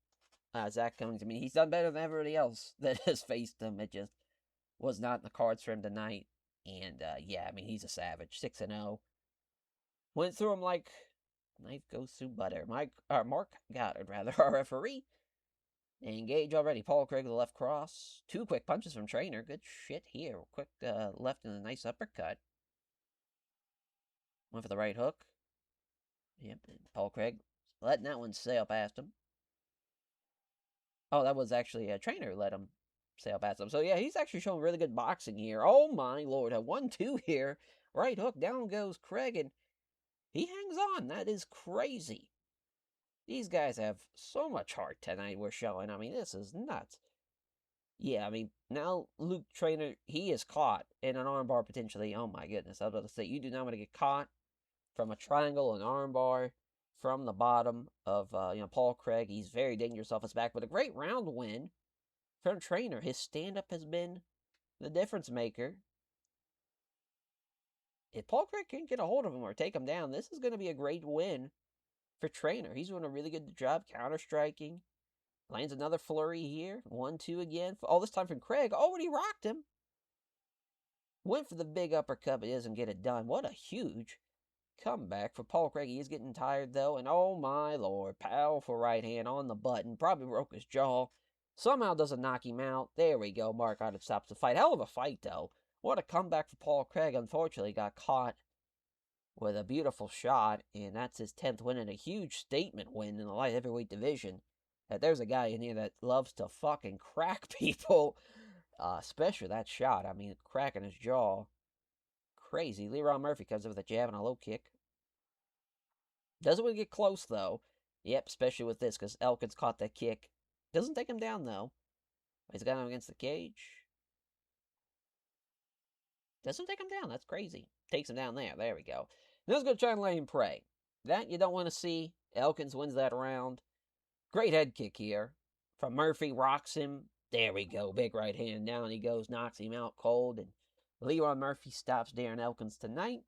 Zach Cummings, I mean, he's done better than everybody else that has faced him. It just was not in the cards for him tonight. And, yeah, I mean, he's a savage. 6-0. Went through him like knife goes through butter. Mark Goddard, rather, our referee. Engage already. Paul Craig with the left cross. 2 quick punches from Trainer. Good shit here. Quick left and a nice uppercut. Went for the right hook. Yep, and Paul Craig letting that one sail past him. Oh, that was actually a Trainer let him sail past him. So yeah, he's actually showing really good boxing here. Oh my lord, a 1-2 here. Right hook, down goes Craig, and he hangs on. That is crazy. These guys have so much heart tonight we're showing. I mean, this is nuts. Yeah, I mean, now Luke Trainer, he is caught in an armbar potentially. Oh my goodness, I was about to say, you do not want to get caught from a triangle, an armbar, from the bottom of, Paul Craig. He's very dangerous off his back, but a great round win from Trainer. His stand-up has been the difference maker. If Paul Craig can get a hold of him or take him down, this is going to be a great win for Trainer. He's doing a really good job counter-striking. Lands another flurry here. 1-2 again. All this time from Craig. Already rocked him. Went for the big uppercut, but he doesn't get it done. What a huge comeback for Paul Craig. He is getting tired, though. And oh, my Lord. Powerful right hand on the button. Probably broke his jaw. Somehow doesn't knock him out. There we go. Mark Goddard stops the fight. Hell of a fight, though. What a comeback for Paul Craig. Unfortunately, got caught with a beautiful shot. And that's his 10th win and a huge statement win in the light heavyweight division. There's a guy in here that loves to fucking crack people. Especially that shot. I mean, cracking his jaw. Crazy. Leron Murphy comes in with a jab and a low kick. Doesn't want to get close, though. Yep, especially with this, because Elkins caught that kick. Doesn't take him down, though. He's got him against the cage. Doesn't take him down. That's crazy. Takes him down there. There we go. Now he's going to try and let him pray. That you don't want to see. Elkins wins that round. Great head kick here from Murphy. Rocks him. There we go. Big right hand. Down he goes. Knocks him out cold. And Leron Murphy stops Darren Elkins tonight.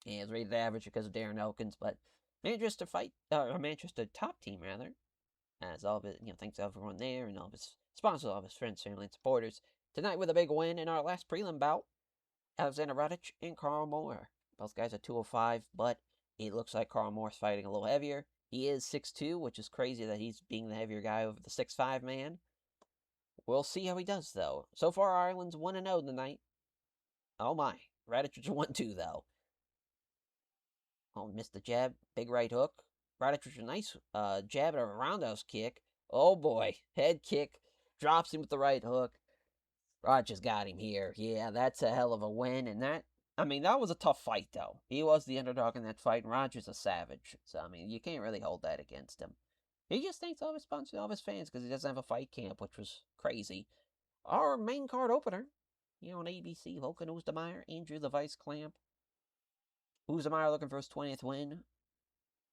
And it's rated average because of Darren Elkins. But Manchester top team, rather. As all of it, thanks to everyone there and all of his sponsors, all of his friends, family, and supporters. Tonight with a big win in our last prelim bout. Alexander Radic and Carl Moore. Both guys are 205, but it looks like Carl Moore's fighting a little heavier. He is 6'2", which is crazy that he's being the heavier guy over the 6'5" man. We'll see how he does, though. So far, Ireland's 1-0 tonight. Oh my. Radic is 1-2, though. Oh, missed the jab. Big right hook. Radic with a nice jab and a roundhouse kick. Oh boy. Head kick. Drops him with the right hook. Rogers got him here. Yeah, that's a hell of a win. And that was a tough fight, though. He was the underdog in that fight, and Rogers a savage. So, you can't really hold that against him. He just thanks all of his sponsors, all of his fans, because he doesn't have a fight camp, which was crazy. Our main card opener, on ABC, Volkan Oezdemir, Andrew the Vice Clamp. Oezdemir looking for his 20th win.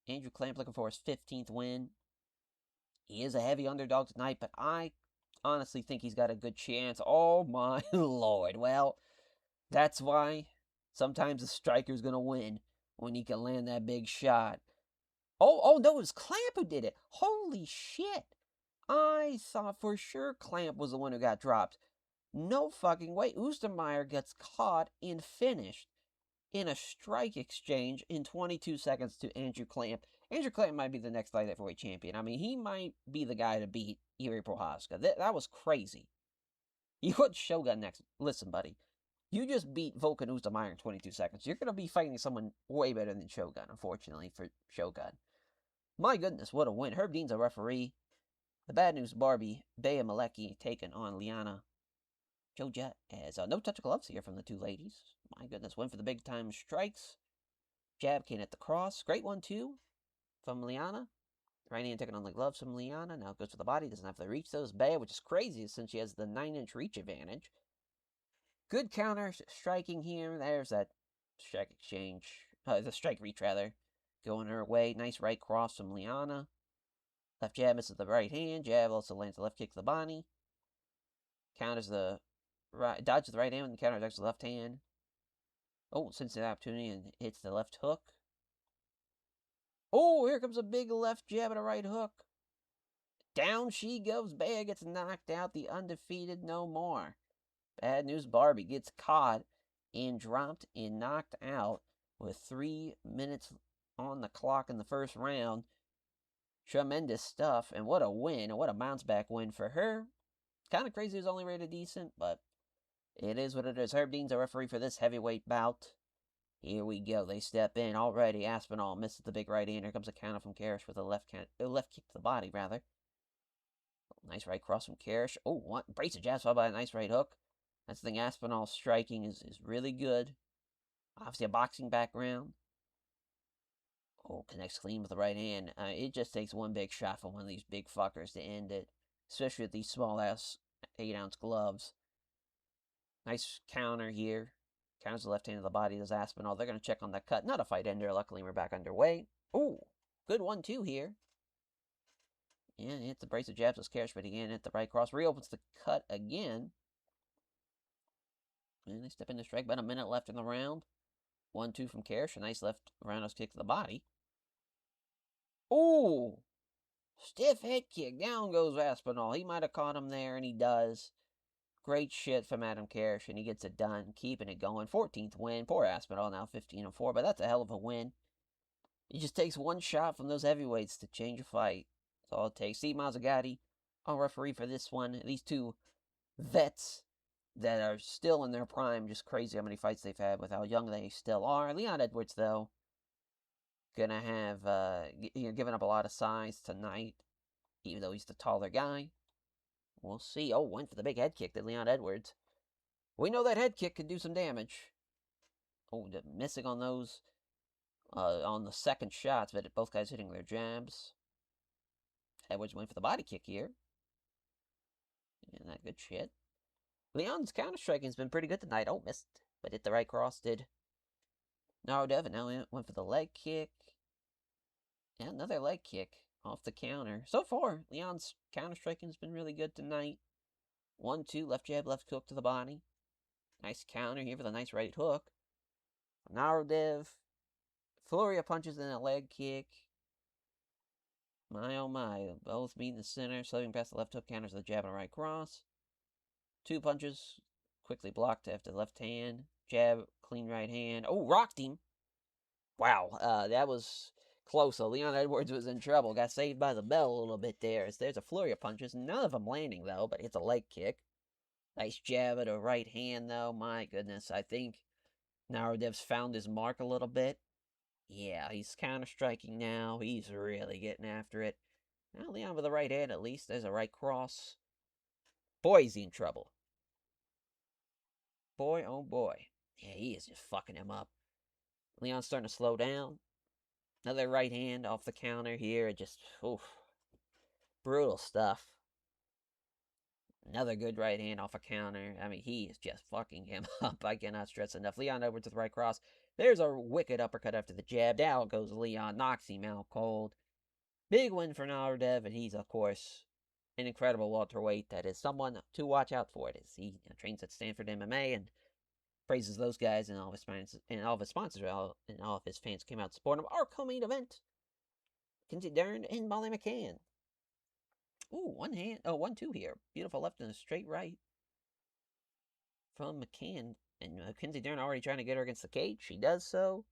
Andrew Clamp looking for his 15th win. He is a heavy underdog tonight, but I honestly think he's got a good chance. Oh my lord. Well, that's why sometimes the striker's going to win when he can land that big shot. Oh, no, it was Clamp who did it. Holy shit. I thought for sure Clamp was the one who got dropped. No fucking way. Oostermeyer gets caught and finished in a strike exchange in 22 seconds to Andrew Clamp. Andrew Clamp might be the next light heavyweight champion. I mean, he might be the guy to beat Jiri Prochazka. That was crazy. You put Shogun next. Listen, buddy. You just beat Volkan Oestermeyer in 22 seconds. You're going to be fighting someone way better than Shogun, unfortunately, for Shogun. My goodness, what a win. Herb Dean's a referee. The bad news, Barbie, Bea Malecki taking on Liana Joja as no touch of gloves here from the two ladies. My goodness, win for the big time strikes. Jab came at the cross. Great one, too, from Liana. Right hand taking on the gloves from Liana. Now it goes to the body. Doesn't have to reach those. Bea, which is crazy since she has the 9-inch reach advantage. Good counter striking here. There's that strike exchange. The strike reach, rather. Going her way. Nice right cross from Liana. Left jab misses the right hand. Jab also lands the left kick to the body. Counters the right, dodges the right hand and counters the left hand. Oh, senses the opportunity and hits the left hook. Oh, here comes a big left jab and a right hook. Down she goes. Bea gets knocked out. The undefeated no more. Bad news, Barbie gets caught and dropped and knocked out with 3 minutes on the clock in the first round. Tremendous stuff, and what a win, and what a bounce-back win for her. Kind of crazy it was only rated decent, but it is what it is. Herb Dean's a referee for this heavyweight bout. Here we go. They step in already. Aspinall misses the big right hand. Here comes a counter from Karish with a left kick to the body, rather. Nice right cross from Karish. Oh, what? Brace of jabs followed by a nice right hook. That's the thing. Aspinall's striking is really good. Obviously a boxing background. Oh, connects clean with the right hand. It just takes one big shot from one of these big fuckers to end it. Especially with these small-ass 8-ounce gloves. Nice counter here. Counters the left hand of the body. Does Aspinall. They're going to check on that cut. Not a fight ender. Luckily, we're back underway. Ooh, good one, too, here. Yeah, hits the brace of jabs with Karish, but again, hit the right cross. Reopens the cut again. And they step into strike. About a minute left in the round. 1-2 from Karish. A nice left roundhouse kick to the body. Ooh! Stiff head kick. Down goes Aspinall. He might have caught him there, and he does. Great shit from Adam Karish, and he gets it done. Keeping it going. 14th win. Poor Aspinall, now 15-4, but that's a hell of a win. It just takes one shot from those heavyweights to change a fight. That's all it takes. Steve Mazzagatti, I'll referee for this one. These two vets that are still in their prime. Just crazy how many fights they've had with how young they still are. Leon Edwards, though, gonna have, given up a lot of size tonight, even though he's the taller guy. We'll see. Oh, went for the big head kick to Leon Edwards. We know that head kick can do some damage. Oh, missing on those, on the second shots, but both guys hitting their jabs. Edwards went for the body kick here. And that good shit. Leon's counter-striking has been pretty good tonight. Oh, missed, but hit the right cross, did Narudev, and now he went for the leg kick. And another leg kick off the counter. So far, Leon's counter-striking has been really good tonight. 1-2, left jab, left hook to the body. Nice counter here for the nice right hook. Narudev. Flurry of punches and a leg kick. My oh my. Both meeting the center. Slipping past the left hook, counters the jab and a right cross. 2 punches. Quickly blocked after the left hand. Jab, clean right hand. Oh, rocked him. Wow, that was close. So Leon Edwards was in trouble. Got saved by the bell a little bit there. There's a flurry of punches. None of them landing, though, but it's a leg kick. Nice jab at a right hand, though. My goodness, I think Narodev's found his mark a little bit. Yeah, he's counter-striking now. He's really getting after it. Now Leon with the right hand, at least. There's a right cross. Boy, is he in trouble. Boy, oh boy. Yeah, he is just fucking him up. Leon's starting to slow down. Another right hand off the counter here. It just, oof. Brutal stuff. Another good right hand off a counter. I mean, he is just fucking him up. I cannot stress enough. Leon Edwards with the right cross. There's a wicked uppercut after the jab. Down goes Leon. Knocks him out cold. Big win for Narudev, and he's, of course, an incredible welterweight that is someone to watch out for. It is he trains at Stanford MMA and praises those guys and all of his sponsors and all of his sponsors and all of his fans came out to support him. Our co-main event: Kinsey Dern and Molly McCann. Ooh, 1-2 here. Beautiful left and a straight right from McCann. And Kinsey Dern already trying to get her against the cage. She does so.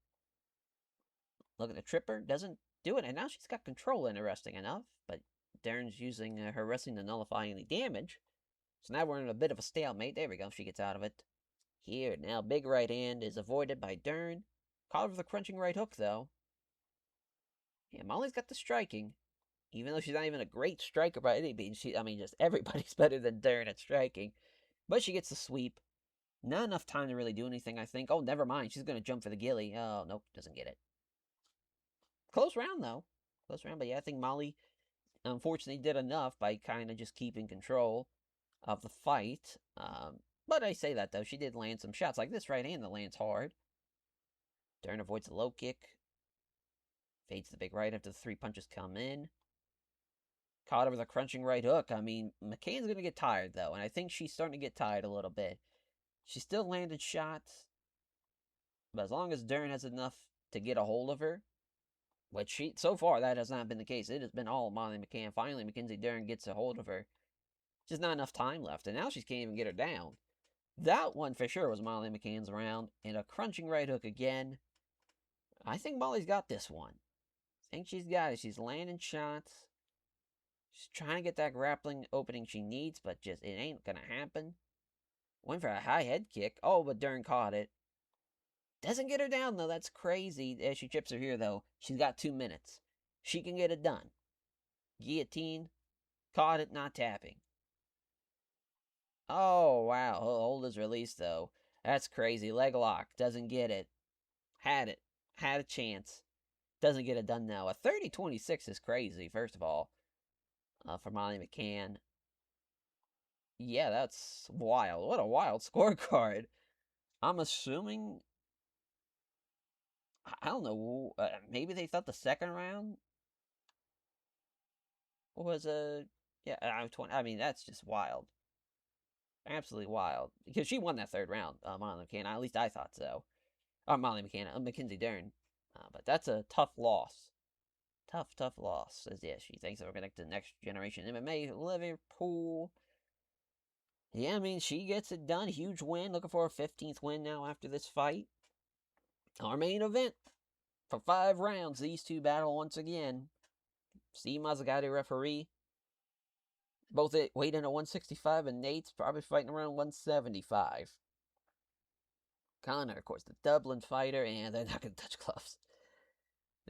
Look at the tripper. Doesn't do it. And now she's got control, interesting enough. But Dern's using her wrestling to nullify any damage. So now we're in a bit of a stalemate. There we go. She gets out of it. Here, now big right hand is avoided by Dern. Caught with the crunching right hook, though. Yeah, Molly's got the striking. Even though she's not even a great striker by any means. Just everybody's better than Dern at striking. But she gets the sweep. Not enough time to really do anything, I think. Oh, never mind. She's going to jump for the ghillie. Oh, nope. Doesn't get it. Close round, though. Close round. But yeah, I think Molly, unfortunately, did enough by kind of just keeping control of the fight. But I say that, though. She did land some shots like this right hand that lands hard. Dern avoids the low kick. Fades the big right after the 3 punches come in. Caught her with a crunching right hook. McCann's going to get tired, though. And I think she's starting to get tired a little bit. She still landed shots. But as long as Dern has enough to get a hold of her, which so far that has not been the case. It has been all Molly McCann. Finally, Mackenzie Dern gets a hold of her. Just not enough time left. And now she can't even get her down. That one for sure was Molly McCann's round. And a crunching right hook again. I think Molly's got this one. I think she's got it. She's landing shots. She's trying to get that grappling opening she needs, but just it ain't going to happen. Went for a high head kick. Oh, but Dern caught it. Doesn't get her down, though. That's crazy. As she chips her here, though. She's got 2 minutes. She can get it done. Guillotine. Caught it, not tapping. Oh, wow. Hold is released, though. That's crazy. Leg lock. Doesn't get it. Had it. Had a chance. Doesn't get it done now. A 30-26 is crazy, first of all. For Molly McCann. Yeah, that's wild. What a wild scorecard. I'm assuming... I don't know. Maybe they thought the second round was a... Yeah, 20. That's just wild. Absolutely wild. Because she won that third round, Molly McCann. At least I thought so. Molly McCann. Mackenzie Dern. But that's a tough loss. Tough loss. As she thinks they're connected to next generation MMA. Liverpool. Yeah, she gets it done. Huge win. Looking for a 15th win now after this fight. Our main event. For 5 rounds, these two battle once again. Steve Mazzagatti referee. Both weighed in at 165, and Nate's probably fighting around 175. Connor, of course, the Dublin fighter, and they're not going to touch gloves.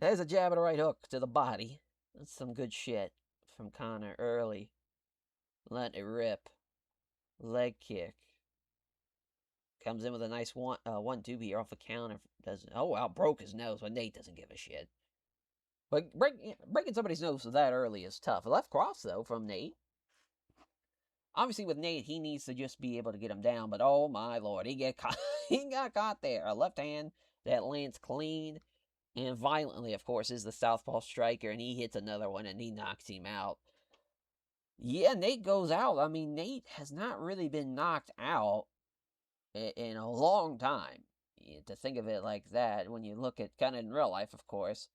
There's a jab and a right hook to the body. That's some good shit from Connor early. Letting it rip. Leg kick. Comes in with a nice 1-2 here off the counter. Broke his nose, but Nate doesn't give a shit. But breaking somebody's nose that early is tough. A left cross, though, from Nate. Obviously, with Nate, he needs to just be able to get him down. But, oh, my Lord, he got caught there. A left hand that lands clean and violently, of course, is the southpaw striker. And he hits another one, and he knocks him out. Yeah, Nate goes out. Nate has not really been knocked out in a long time. To think of it like that, when you look at kind of in real life, of course,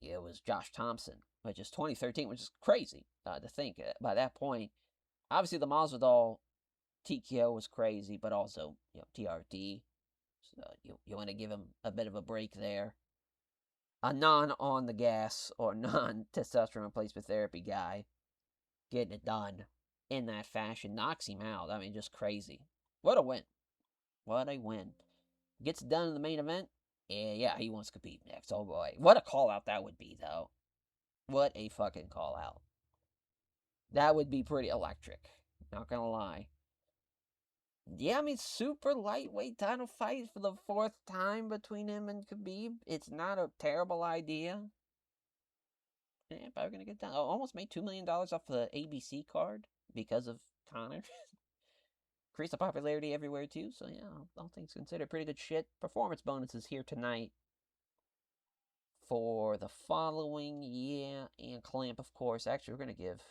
it was Josh Thompson, which is 2013, which is crazy to think. By that point, obviously the Masvidal TKO was crazy, but also TRT. So you want to give him a bit of a break there. A non-on the gas or non-testosterone replacement therapy guy getting it done in that fashion knocks him out. Just crazy. What a win. What a win. Gets it done in the main event. Yeah, he wants to compete next. Oh boy. What a call out that would be, though. What a fucking call out. That would be pretty electric. Not gonna lie. Yeah, super lightweight title fight for the 4th time between him and Khabib. It's not a terrible idea. Yeah, probably gonna get done. Almost made $2 million off the ABC card because of Connor. Increase the popularity everywhere, too. So, yeah, all things considered, pretty good shit. Performance bonuses here tonight for the following. Yeah, and Clamp, of course. Actually, we're going to give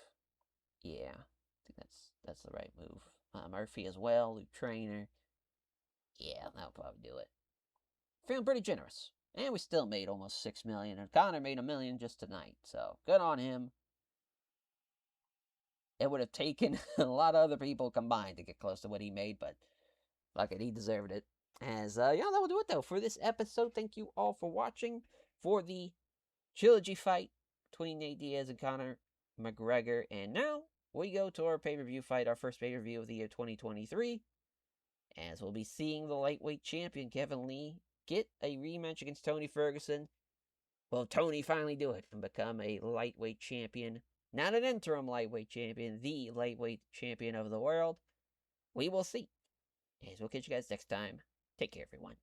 Yeah, I think that's the right move. Murphy as well, Luke Trainer. Yeah, that'll probably do it. Feeling pretty generous. And we still made almost $6 million. And Connor made $1 million just tonight. So good on him. It would have taken a lot of other people combined to get close to what he made, but fuck it, he deserved it. As that will do it though for this episode. Thank you all for watching for the trilogy fight between Nate Diaz and Conor McGregor. And now we go to our pay-per-view fight, our first pay-per-view of the year 2023. As we'll be seeing the lightweight champion Kevin Lee get a rematch against Tony Ferguson. Will Tony finally do it and become a lightweight champion? Not an interim lightweight champion, the lightweight champion of the world. We will see. As we'll catch you guys next time. Take care, everyone.